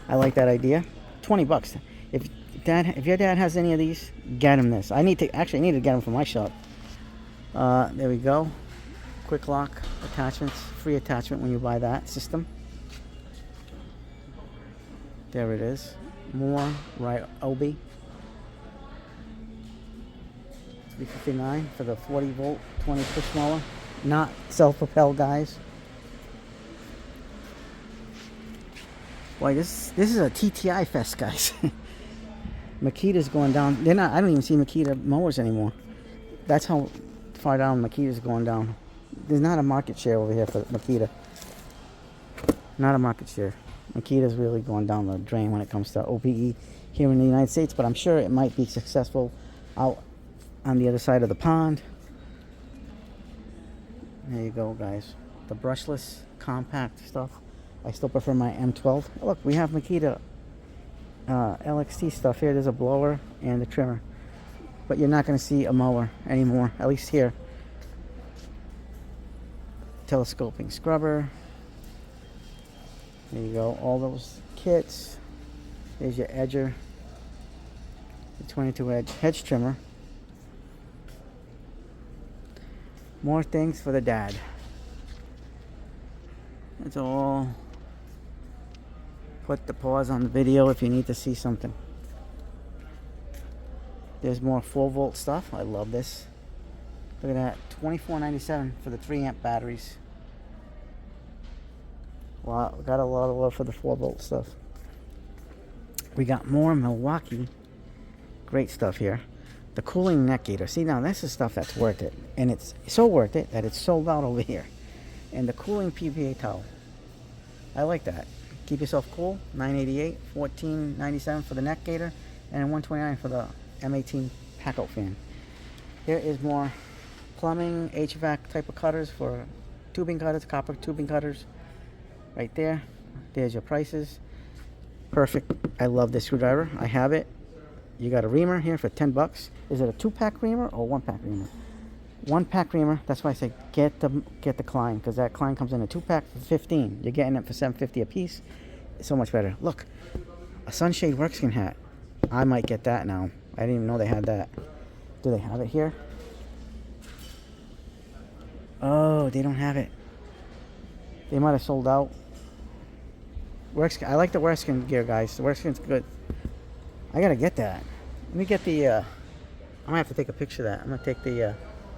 Speaker 1: I like that idea. $20. If your dad has any of these, get him this. I need to get them from my shop. There we go. Quick lock attachments, free attachment when you buy that system. There it is. More Ryobi. $359 for the 40 volt 20 push mower. Not self-propelled, guys. Boy, this is a TTI fest, guys. Makita's going down. I don't even see Makita mowers anymore. That's how far down Makita's going down. There's not a market share over here for Makita. Not a market share. Makita's really going down the drain when it comes to OPE here in the United States, but I'm sure it might be successful out on the other side of the pond. There you go, guys. The brushless, compact stuff. I still prefer my M12. Look, we have Makita LXT stuff here. There's a blower and a trimmer. But you're not going to see a mower anymore, at least here. Telescoping scrubber. There you go. All those kits. There's your edger. The 22 edge hedge trimmer. More things for the dad. That's all. Put the pause on the video if you need to see something. There's more 4-volt stuff. I love this. Look at that. $24.97 for the 3-amp batteries. Wow, got a lot of love for the 4-volt stuff. We got more Milwaukee. Great stuff here. The cooling neck gaiter. See, now this is stuff that's worth it. And it's so worth it that it's sold out over here. And the cooling PVA towel. I like that. Keep yourself cool. $9.88, $14.97 for the neck gaiter, and $129 for the M18 pack-out fan. Here is more plumbing, HVAC type of cutters for tubing cutters, copper tubing cutters. Right there. There's your prices. Perfect. I love this screwdriver. I have it. You got a reamer here for $10. Is it a 2-pack reamer or 1-pack reamer? 1-pack reamer. That's why I say get the Klein, because that Klein comes in a 2-pack for $15. You're getting it for $7.50 a piece. It's so much better. Look, a sunshade workskin hat. I might get that now. I didn't even know they had that. Do they have it here? Oh, they don't have it. They might have sold out. I like the workskin gear, guys. The worskin's good. I gotta get that. Let me get the. I'm gonna have to take a picture of that. I'm gonna take the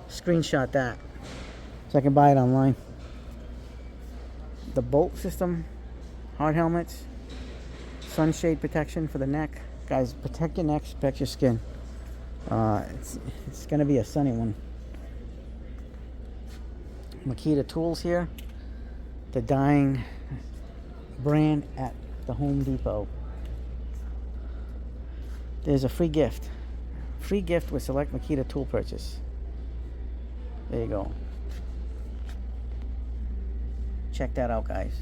Speaker 1: screenshot that so I can buy it online. The bolt system, hard helmets, sunshade protection for the neck. Guys, protect your neck, protect your skin. It's gonna be a sunny one. Makita tools here. The dying brand at the Home Depot. There's a free gift. Free gift with select Makita tool purchase. There you go. Check that out, guys.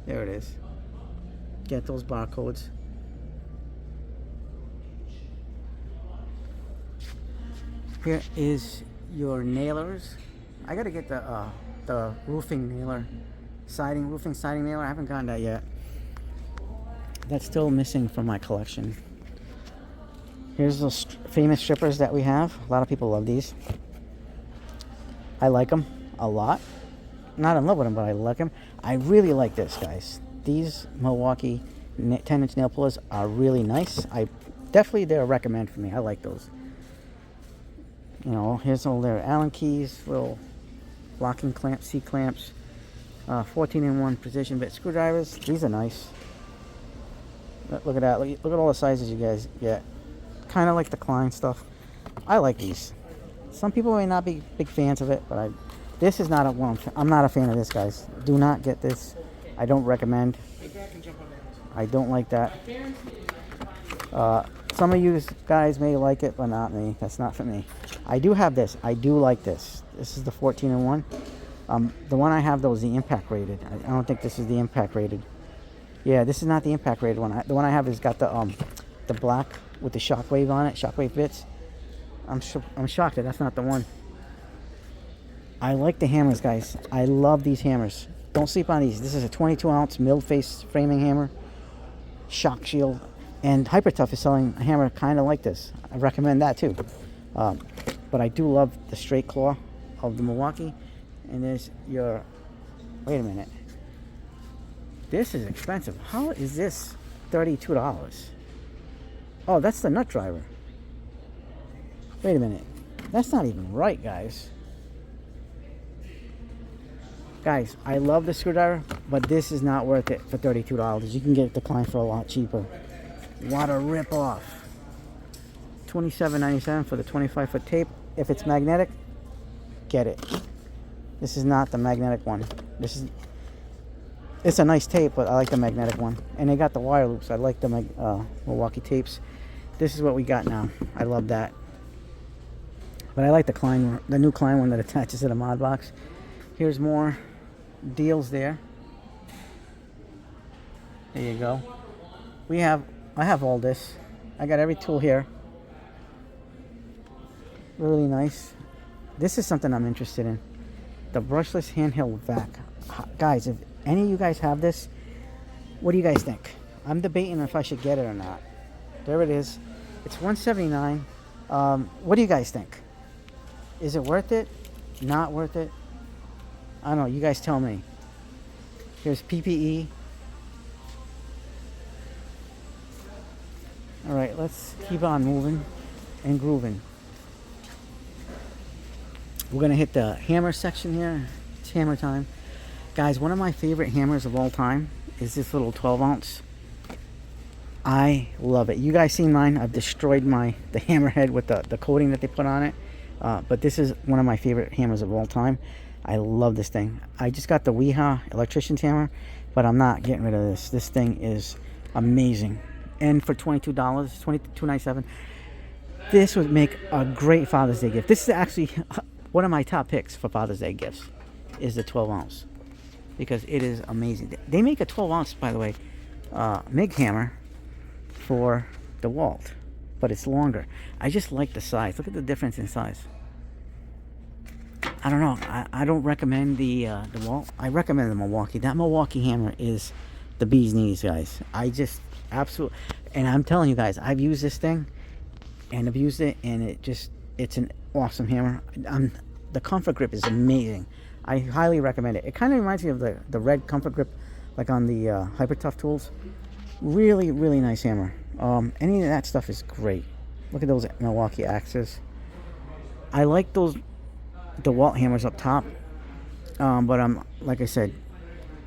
Speaker 1: There it is. Get those barcodes. Here is your nailers. I gotta get the roofing nailer, roofing siding nailer. I haven't gotten that yet. That's still missing from my collection. Here's those famous strippers that we have. A lot of people love these. I like them a lot. Not in love with them, but I like them. I really like this, guys. These Milwaukee 10-inch nail pullers are really nice. They're a recommend for me. I like those. You know, here's all their Allen keys, little locking clamps, C-clamps, 14-in-1 precision bit screwdrivers. These are nice. Look at that. Look at all the sizes you guys get. Kind of like the Klein stuff. I like these. Some people may not be big fans of it, but this is not one. I'm not a fan of this, guys. Do not get this. I don't recommend. I don't like that. Some of you guys may like it, but not me. That's not for me. I do have this. I do like this. This is the 14-in-1. The one I have, though, is the impact rated. I don't think this is the impact rated. Yeah, this is not the impact rated one. The one I have has got the black with the Shockwave on it, Shockwave bits. I'm shocked that that's not the one. I like the hammers, guys. I love these hammers. Don't sleep on these. This is a 22-ounce milled face framing hammer, shock shield, and Hypertough is selling a hammer kind of like this. I recommend that too. But I do love the straight claw of the Milwaukee. And there's your. Wait a minute. This is expensive. How is this $32? Oh, that's the nut driver. Wait a minute. That's not even right, guys. Guys, I love the screwdriver, but this is not worth it for $32. You can get the Klein for a lot cheaper. What a rip-off. $27.97 for the 25-foot tape. If it's magnetic, get it. This is not the magnetic one. It's a nice tape, but I like the magnetic one. And they got the wire loops. I like the Milwaukee tapes. This is what we got now. I love that. But I like the Klein, the new Klein one that attaches to the mod box. Here's more deals there. There you go. I have all this. I got every tool here. Really nice. This is something I'm interested in. The brushless handheld vac. Guys, if any of you guys have this, what do you guys think? I'm debating if I should get it or not. There it is. It's $179. What do you guys think? Is it worth it? Not worth it? I don't know. You guys tell me. Here's PPE. All right, let's keep on moving and grooving. We're going to hit the hammer section here. It's hammer time. Guys, one of my favorite hammers of all time is this little 12 ounce. I love it. You guys seen mine? I've destroyed the hammerhead with the coating that they put on it. But this is one of my favorite hammers of all time. I love this thing. I just got the Wiha electrician's hammer, but I'm not getting rid of this. This thing is amazing. And for $22, $22.97, this would make a great Father's Day gift. This is actually one of my top picks for Father's Day gifts, is the 12 ounce, because it is amazing. They make a 12 ounce, by the way, MIG hammer for the Walt, but it's longer. I just like the size. Look at the difference in size. I don't know. I don't recommend the Walt. I recommend the Milwaukee. That Milwaukee hammer is the bee's knees, guys. I just absolutely, and I'm telling you guys, I've used this thing and abused it, and it's an awesome hammer. The comfort grip is amazing. I highly recommend it. It kind of reminds me of the red comfort grip, like on the Hyper Tough tools. Really, really nice hammer. Any of that stuff is great. Look at those Milwaukee axes. I like the Walt hammers up top, but like I said,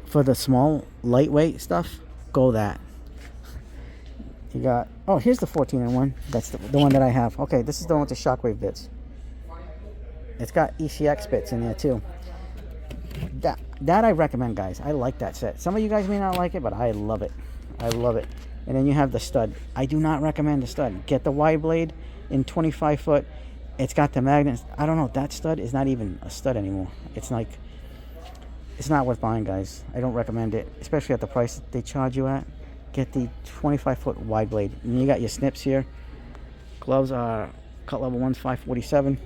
Speaker 1: for the small, lightweight stuff, go that. You got, oh, here's the 14-in-1. That's the one that I have. Okay, this is the one with the shockwave bits. It's got ECX bits in there too. That I recommend, guys. I like that set. Some of you guys may not like it, but I love it. I love it. And then you have the stud. I do not recommend the stud. Get the wide blade in 25 foot. It's got the magnets. I don't know. That stud is not even a stud anymore. It's like, it's not worth buying, guys. I don't recommend it, especially at the price that they charge you at. Get the 25 foot wide blade. And you got your snips here. Gloves are cut level 1's 547.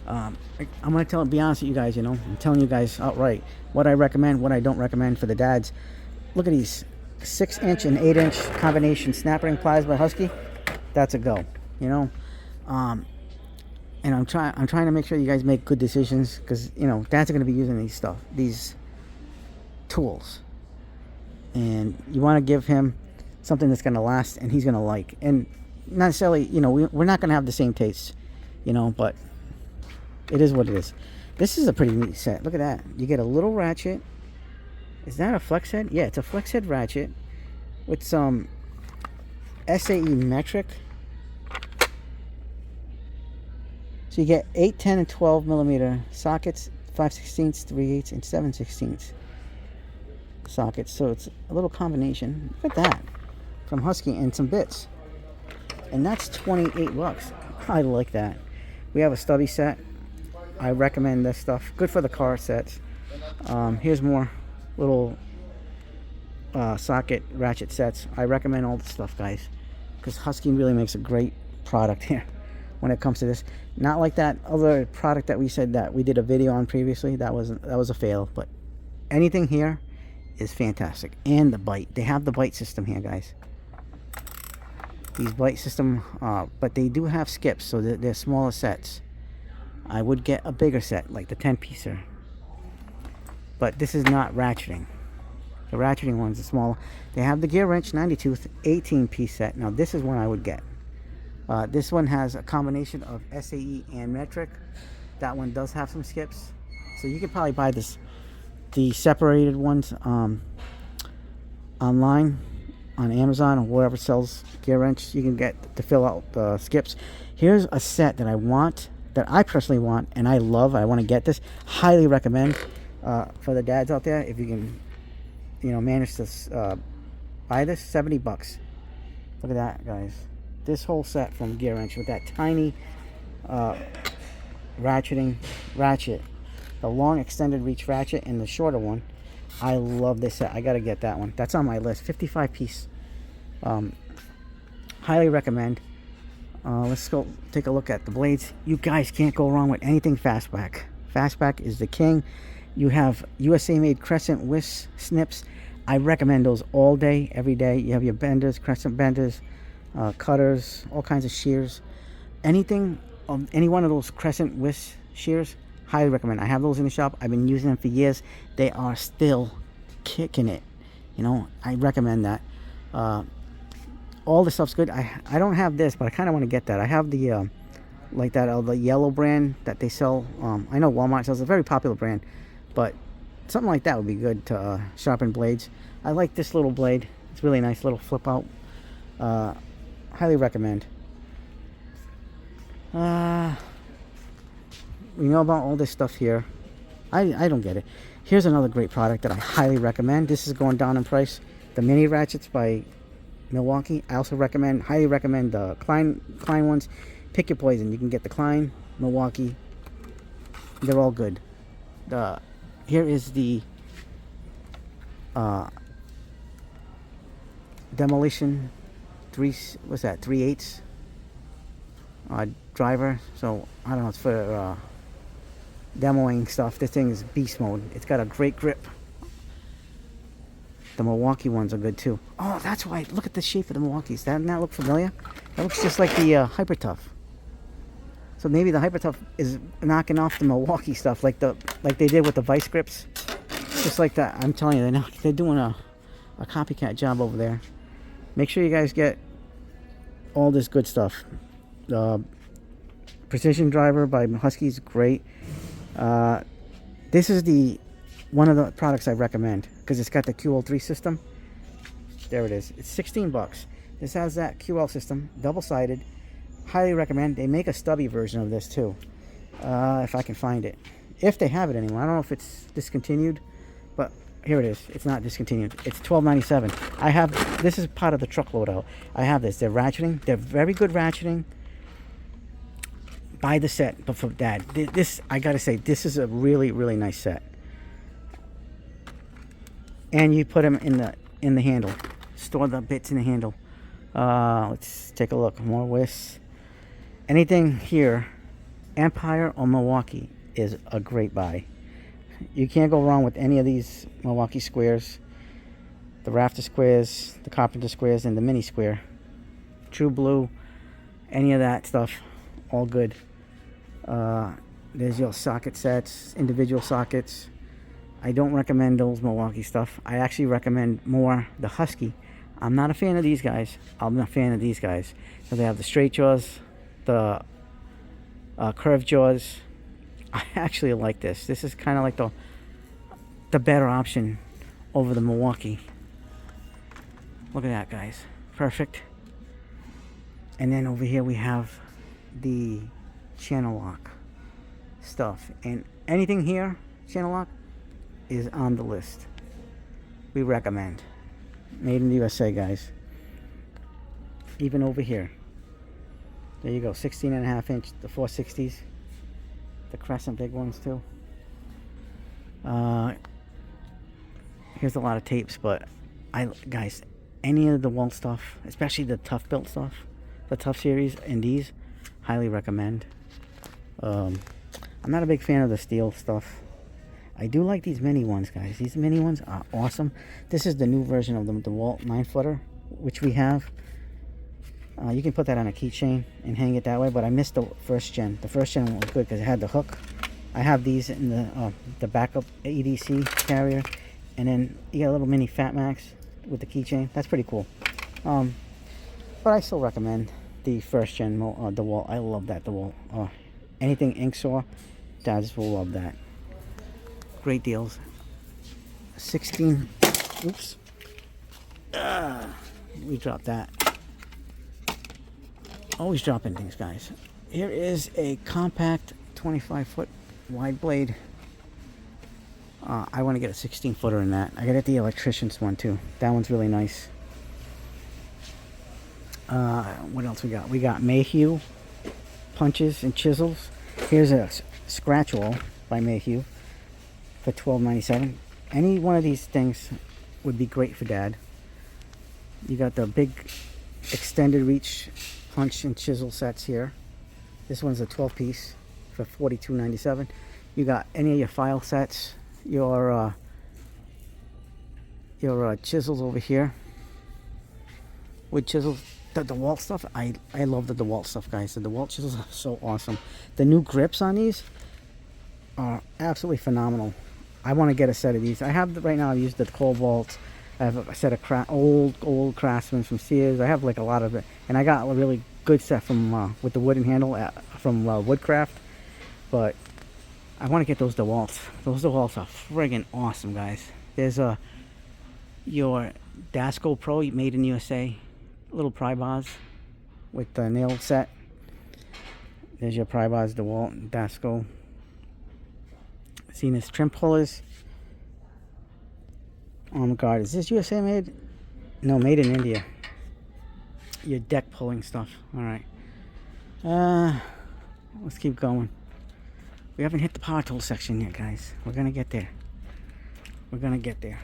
Speaker 1: I'm going to be honest with you guys, I'm telling you guys outright what I recommend, what I don't recommend for the dads. Look at these 6-inch and 8-inch combination snap ring pliers by Husky. That's a go, and I'm trying to make sure you guys make good decisions, because dads are going to be using these tools, and you want to give him something that's going to last and he's going to like, and not necessarily, we're not going to have the same tastes, but it is what it is. This is a pretty neat set. Look at that. You get a little ratchet. Is that a flex head? Yeah, it's a flex head ratchet with some SAE metric. So you get 8, 10, and 12 millimeter sockets, 5/16, 3/8, and 7/16 sockets. So it's a little combination. Look at that. From Husky, and some bits. And that's $28. I like that. We have a stubby set. I recommend this stuff. Good for the car sets. Here's more little socket ratchet sets. I recommend all this stuff, guys, because Husky really makes a great product here when it comes to this. Not like that other product that we said that we did a video on previously. That was a fail. But anything here is fantastic. And the bite. They have the bite system here, guys. These bite system, but they do have skips, so they're smaller sets. I would get a bigger set, like the 10-piecer. But this is not ratcheting. The ratcheting ones are smaller. They have the gear wrench 90-tooth 18-piece set. Now this is one I would get. This one has a combination of SAE and metric. That one does have some skips. So you could probably buy the separated ones online on Amazon or wherever sells gear wrench. You can get to fill out the skips. Here's a set that I want, that I personally want, and I love. I want to get this. Highly recommend. For the dads out there, if you can, manage to buy this, 70 bucks. Look at that, guys. This whole set from Gear Wrench with that tiny ratchet, the long extended reach ratchet and the shorter one. I love this set. I gotta get that one. That's on my list. 55 piece. Highly recommend. Let's go take a look at the blades. You guys can't go wrong with anything Fastback. Fastback is the king. You have USA made crescent whisk snips. I recommend those all day, every day. You have your benders, crescent benders, cutters, all kinds of shears. Anything, any one of those crescent whisk shears, highly recommend. I have those in the shop. I've been using them for years. They are still kicking it. I recommend that. All the stuff's good. I don't have this, but I kind of want to get that. I have the the yellow brand that they sell. I know Walmart sells a very popular brand, but something like that would be good to sharpen blades. I like this little blade. It's really nice, little flip out. Highly recommend. We know about all this stuff here. I don't get it. Here's another great product that I highly recommend. This is going down in price. The mini ratchets by Milwaukee. I also highly recommend the Klein ones. Pick your poison. You can get the Klein, Milwaukee. They're all good. Here is the Demolition 3/8 driver. So I don't know, it's for demoing stuff. This thing is beast mode. It's got a great grip. The Milwaukee ones are good too. Oh, that's why. Look at the shape of the Milwaukees. Doesn't that look familiar? That looks just like the Hyper Tough. So maybe the Hyper Tough is knocking off the Milwaukee stuff, like they did with the Vice grips. Just like that. I'm telling you, they're doing a copycat job over there. Make sure you guys get all this good stuff. Precision Driver by Husky is great. This is one of the products I recommend because it's got the QL3 system. There it is. It's 16 bucks. This has that QL system, double-sided. Highly recommend. They make a stubby version of this too, if I can find it. If they have it anymore. I don't know if it's discontinued, but here it is. It's not discontinued. It's $12.97. This is part of the truckload out. I have this. They're ratcheting. They're very good ratcheting. Buy the set, but for Dad, this, I gotta say, this is a really, really nice set. And you put them in the handle. Store the bits in the handle. Let's take a look. More whisks. Anything here, Empire or Milwaukee, is a great buy. You can't go wrong with any of these Milwaukee squares. The rafter squares, the carpenter squares, and the mini square. True Blue, any of that stuff, all good. There's your socket sets, individual sockets. I don't recommend those Milwaukee stuff. I actually recommend more the Husky. I'm not a fan of these guys. I'm a fan of these guys. So they have the straight jaws, the curved jaws. I actually like this. This is kind of like the better option over the Milwaukee. Look at that, guys. Perfect. And then over here we have the channel lock stuff. And anything here, channel lock, is on the list. We recommend. Made in the USA, guys. Even over here. There you go. 16.5 inch, the 460s. The Crescent big ones too. Here's a lot of tapes, but guys, any of the Walt stuff, especially the Tough Built stuff, the Tough series, and these, highly recommend. I'm not a big fan of the steel stuff. I do like these mini ones, guys. These mini ones are awesome. This is the new version of the Walt 9-footer, which we have. You can put that on a keychain and hang it that way, but I missed the first gen. The first gen was good because it had the hook. I have these in the backup EDC carrier, and then you got a little mini Fat Max with the keychain. That's pretty cool. But I still recommend the first gen DeWalt. I love that DeWalt. Anything ink saw, dads will love that. Great deals. 16. Oops. We dropped that. Always dropping things, guys. Here is a compact 25-foot wide blade I want to get a 16 footer in that. I got the electrician's one too. That one's really nice. What else we got? We got Mayhew punches and chisels. Here's a scratch wall by Mayhew for $12.97. Any one of these things would be great for Dad. You got the big extended reach punch and chisel sets here. This one's a 12 piece for $42.97. You got any of your file sets, your chisels over here. With chisels, the DeWalt stuff, I love the DeWalt stuff, guys. The DeWalt chisels are so awesome. The new grips on these are absolutely phenomenal. I want to get a set of these. I have right now. I use the Cobalt. I have a set of old Craftsman from Sears. I have like a lot of it, and I got a really good set from with the wooden handle from Woodcraft. But I want to get those DeWalts. Those DeWalts are friggin' awesome, guys. There's your Dasco Pro made in USA. Little pry bars with the nail set. There's your pry bars, DeWalt, Dasco. Seen this trim pullers. Oh my God, is this USA made? No, made in India. Your deck pulling stuff. All right. Let's keep going. We haven't hit the power tool section yet, guys. We're gonna get there. We're gonna get there.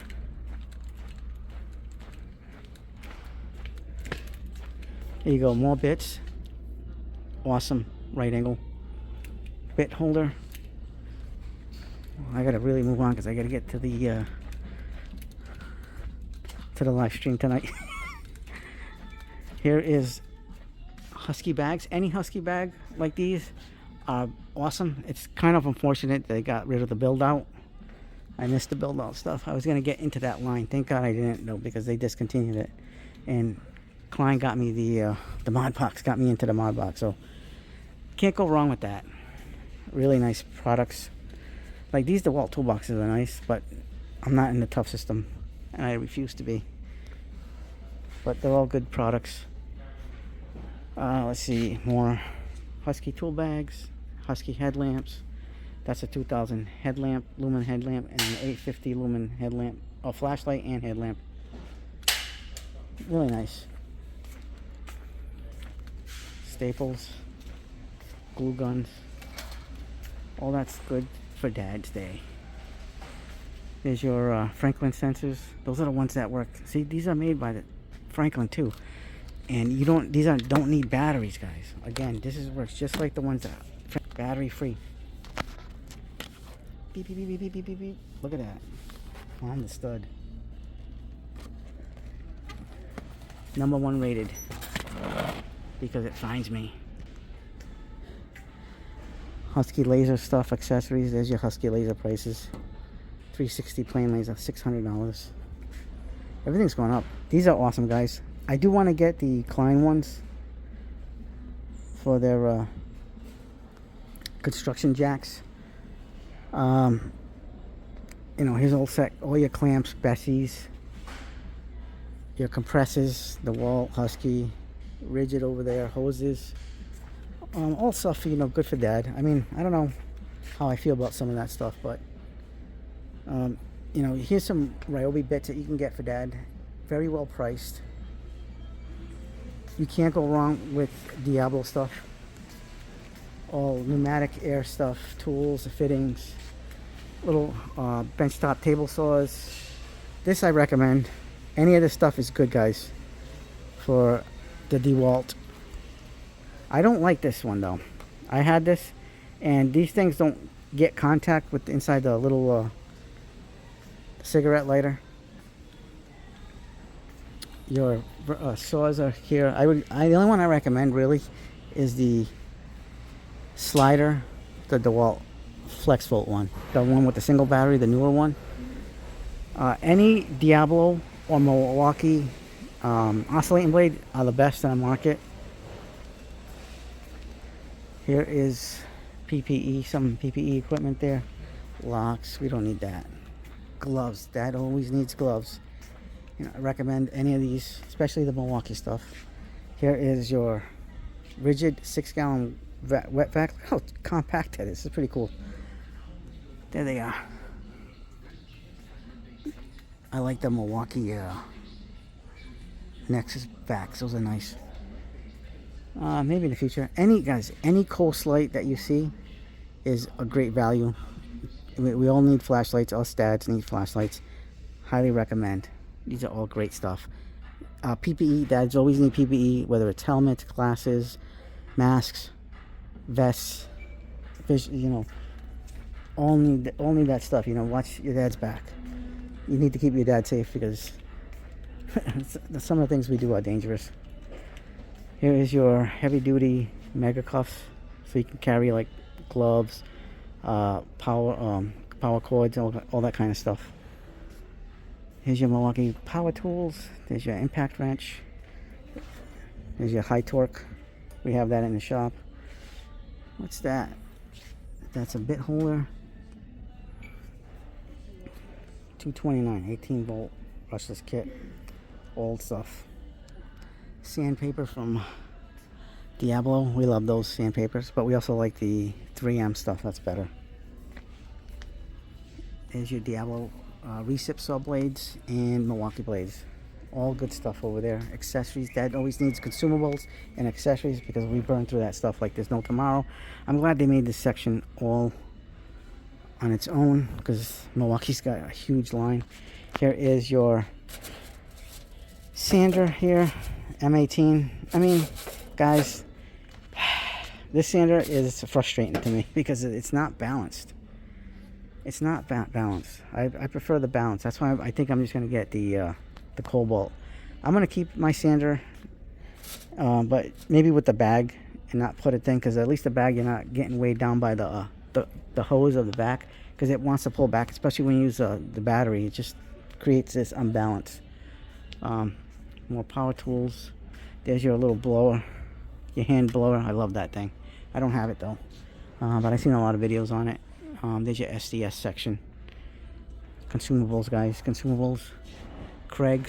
Speaker 1: Here you go, more bits. Awesome right angle bit holder. I gotta really move on because I gotta get to the live stream tonight. Here is Husky bags. Any Husky bag like these are awesome. It's kind of unfortunate they got rid of the build out. I missed the build out stuff. I was gonna get into that line. Thank God I didn't, though, because they discontinued it. And Klein got me the Mod Box, got me into the Mod Box, so can't go wrong with that. Really nice products. Like these DeWalt toolboxes are nice, but I'm not in the tough system, and I refuse to be. But they're all good products. Let's see, more Husky tool bags, Husky headlamps. That's a 2000 headlamp, lumen headlamp, and an 850 lumen headlamp, a flashlight and headlamp. Really nice. Staples, glue guns, all that's good for Dad's Day. There's your Franklin sensors. Those are the ones that work. See, these are made by the Franklin too, and you don't. These don't need batteries, guys. Again, this works just like the ones that are battery free. Beep beep beep beep beep beep beep. Look at that. On the stud. #1 rated. Because it finds me. Husky laser stuff, accessories. There's your Husky laser prices. 360 plain laser, $600. Everything's going up. These are awesome, guys. I do want to get the Klein ones for their construction jacks. You know, here's all set. All your clamps, Bessie's, your compressors, the DeWalt, Husky. Rigid over there, hoses, all stuff, you know, good for Dad. I mean, I don't know how I feel about some of that stuff, but you know, here's some Ryobi bits that you can get for Dad. Very well priced. You can't go wrong with Diablo stuff. All pneumatic air stuff, tools, fittings, little benchtop table saws. This I recommend. Any of this stuff is good, guys, for the DeWalt. I don't like this one though. I had this, and these things don't get contact with inside the little cigarette lighter. Your saws are here. The only one I recommend really is the slider, the DeWalt FlexVolt one, the one with the single battery, the newer one. Any Diablo or Milwaukee oscillating blade are the best on the market. Here is PPE, some PPE equipment there. Locks, we don't need that. Gloves, Dad always needs gloves. You know, I recommend any of these, especially the Milwaukee stuff. Here is your rigid 6-gallon wet vac. Look how compact that is. It's pretty cool. There they are. I like the Milwaukee Nexus backs. Those are nice. Maybe in the future. Any Coast Light that you see is a great value. We all need flashlights. Us dads need flashlights. Highly recommend. These are all great stuff. PPE, dads always need PPE, whether it's helmets, glasses, masks, vests, all need that stuff. Watch your dad's back. You need to keep your dad safe because some of the things we do are dangerous. Here is your heavy duty mega cuffs, so you can carry like gloves, power cords, all that kind of stuff. Here's your Milwaukee power tools. There's your impact wrench. There's your high torque. We have that in the shop. What's that? That's a bit holder. 229, 18 volt brushless kit. Old stuff. Sandpaper from Diablo. We love those sandpapers, but we also like the 3M stuff. That's better. There's your Diablo recip saw blades and Milwaukee blades. All good stuff over there. Accessories. Dad always needs consumables and accessories because we burn through that stuff like there's no tomorrow. I'm glad they made this section all on its own because Milwaukee's got a huge line. Here is your sander here, M18. I mean, guys, this sander is frustrating to me because it's not balanced. It's not balanced. I prefer the balance. That's why I think I'm just going to get the Cobalt. I'm going to keep my sander, but maybe with the bag and not put it in, because at least the bag you're not getting weighed down by the hose of the back, because it wants to pull back, especially when you use the battery. It just creates this unbalance. More power tools. There's your little blower, your hand blower. I love that thing. I don't have it though, but I've seen a lot of videos on it. There's your SDS section. Consumables, guys. Consumables. Craig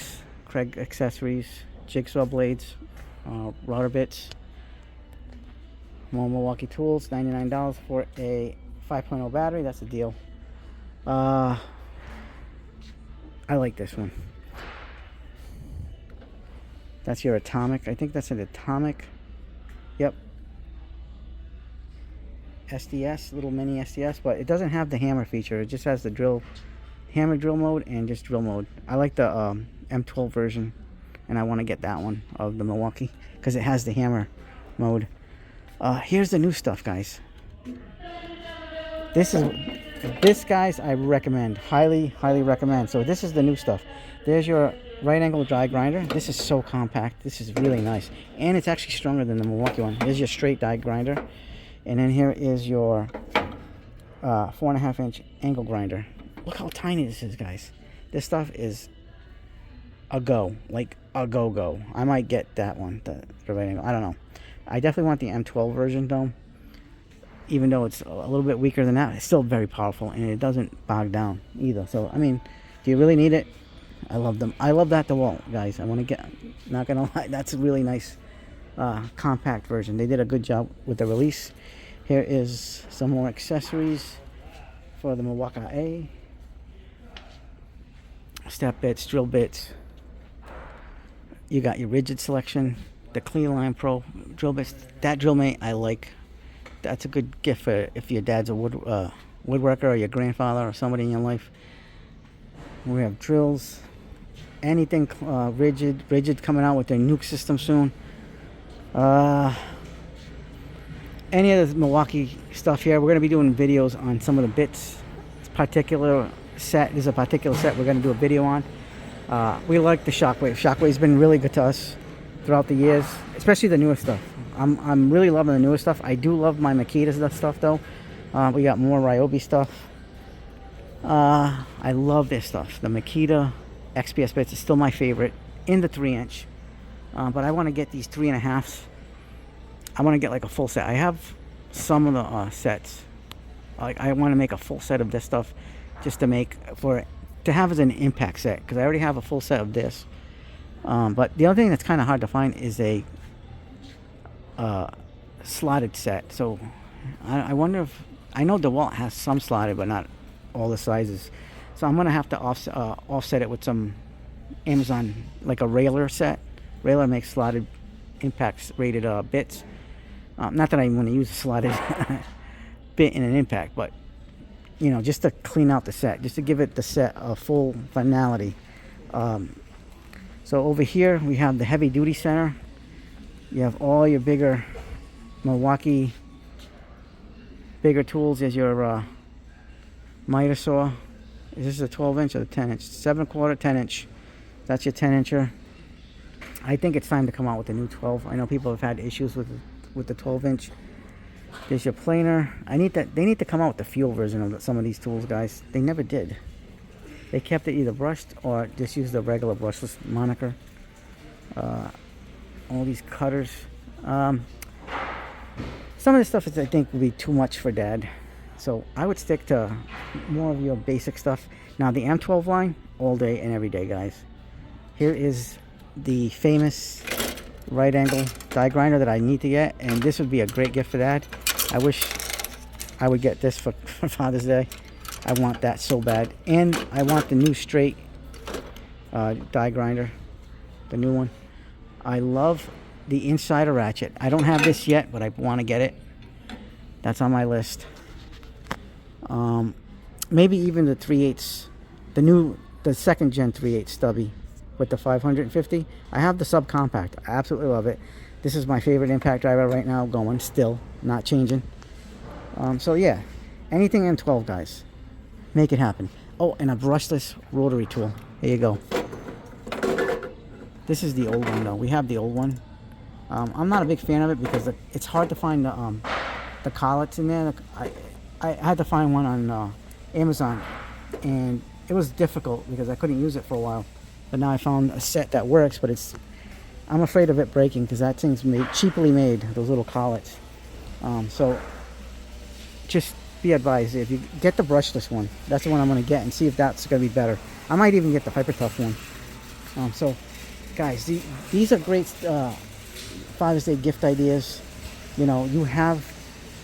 Speaker 1: accessories. Jigsaw blades. Router bits. More Milwaukee tools. $99 for a 5.0 battery. That's a deal. I like this one. That's your Atomic. I think that's an Atomic. Yep. SDS, little mini SDS, but it doesn't have the hammer feature. It just has the hammer drill mode and just drill mode. I like the M12 version, and I want to get that one of the Milwaukee because it has the hammer mode. Here's the new stuff, guys. This guys, I recommend, highly recommend. So this is the new stuff. There's your right angle die grinder. This is so compact. This is really nice, and it's actually stronger than the Milwaukee one. There's your straight die grinder. And then here is your 4.5 inch angle grinder. Look how tiny this is, guys. This stuff is a go, like a go. I might get that one, the right angle. I don't know. I definitely want the M12 version though. Even though it's a little bit weaker than that, it's still very powerful, and it doesn't bog down either. So I mean, do you really need it? I love them. I love that DeWalt, guys. I want to get. Not gonna lie, that's a really nice. Compact version. They did a good job with the release. Here is some more accessories for the Milwaukee A. Step bits, drill bits. You got your rigid selection, the Clean Line Pro drill bits. That drill mate I like. That's a good gift for if your dad's a woodworker or your grandfather or somebody in your life. We have drills. Anything rigid coming out with their nuke system soon. Any of the Milwaukee stuff here, we're going to be doing videos on some of the bits. This particular set, there's a particular set we're going to do a video on. We like the Shockwave. Shockwave's been really good to us throughout the years, especially the newer stuff. I'm really loving the newer stuff. I do love my Makita stuff though. We got more Ryobi stuff. I love this stuff. The Makita XPS bits is still my favorite in the 3-inch. But I want to get these 3.5s. I want to get like a full set. I have some of the sets. Like I want to make a full set of this stuff, just to have as an impact set, because I already have a full set of this. But the other thing that's kind of hard to find is a slotted set. So I wonder if, I know DeWalt has some slotted, but not all the sizes. So I'm gonna have to offset it with some Amazon, like a Railer set. Railer makes slotted impacts rated bits. Not that I want to use a slotted bit in an impact, but you know, just to clean out the set, just to give it the set a full finality. So over here we have the heavy duty center. You have all your bigger Milwaukee bigger tools as your miter saw. Is this a 12 inch or the 10 inch? 7/4, 10 inch. That's your 10 incher. I think it's time to come out with the new 12. I know people have had issues with the 12 inch. There's your planer. They need to come out with the fuel version of some of these tools, guys. They never did. They kept it either brushed or just used the regular brushless moniker. All these cutters. Some of this stuff I think would be too much for Dad. So I would stick to more of your basic stuff. Now the M12 line, all day and every day, guys. Here is the famous right angle die grinder that I need to get, and this would be a great gift for Dad. I wish I would get this for Father's Day. I want that so bad. And I want the new straight die grinder, the new one. I love the insider ratchet. I don't have this yet, but I want to get it. That's on my list. Maybe even the 3/8, the second gen 3/8 stubby with the 550. I have the subcompact. I absolutely love it. This is my favorite impact driver right now, going still, not changing. So yeah, anything M12, guys, make it happen. Oh, and a brushless rotary tool. Here you go. This is the old one though. We have the old one. I'm not a big fan of it because it's hard to find the collets in there. I had to find one on Amazon, and it was difficult because I couldn't use it for a while. But now I found a set that works, but I'm afraid of it breaking because that thing's cheaply made, those little collets. So just be advised, if you get the brushless one, that's the one I'm going to get, and see if that's going to be better. I might even get the Hyper Tough one. So guys, these are great Father's Day gift ideas. You know, you have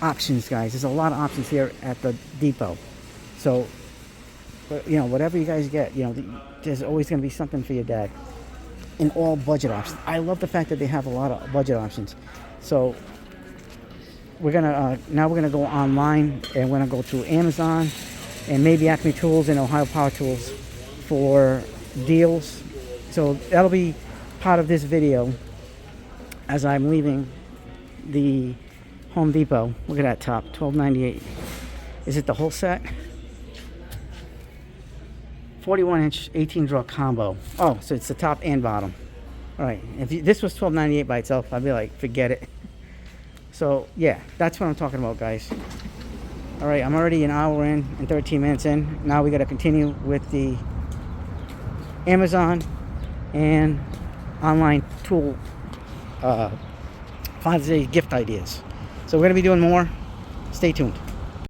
Speaker 1: options, guys. There's a lot of options here at the depot. So, you know, whatever you guys get, you know, there's always going to be something for your dad. In all budget options. I love the fact that they have a lot of budget options. So we're gonna now go online, and we're gonna go to Amazon and maybe Acme Tools and Ohio Power Tools for deals. So that'll be part of this video as I'm leaving the Home Depot. Look at that top, $12.98. Is it the whole set? 41-inch 18-draw combo. Oh, so it's the top and bottom. All right. If this was $12.98 by itself, I'd be like, forget it. So yeah, that's what I'm talking about, guys. All right, I'm already an hour in and 13 minutes in. Now we got to continue with the Amazon and online tool Father's Day gift ideas. So we're going to be doing more. Stay tuned.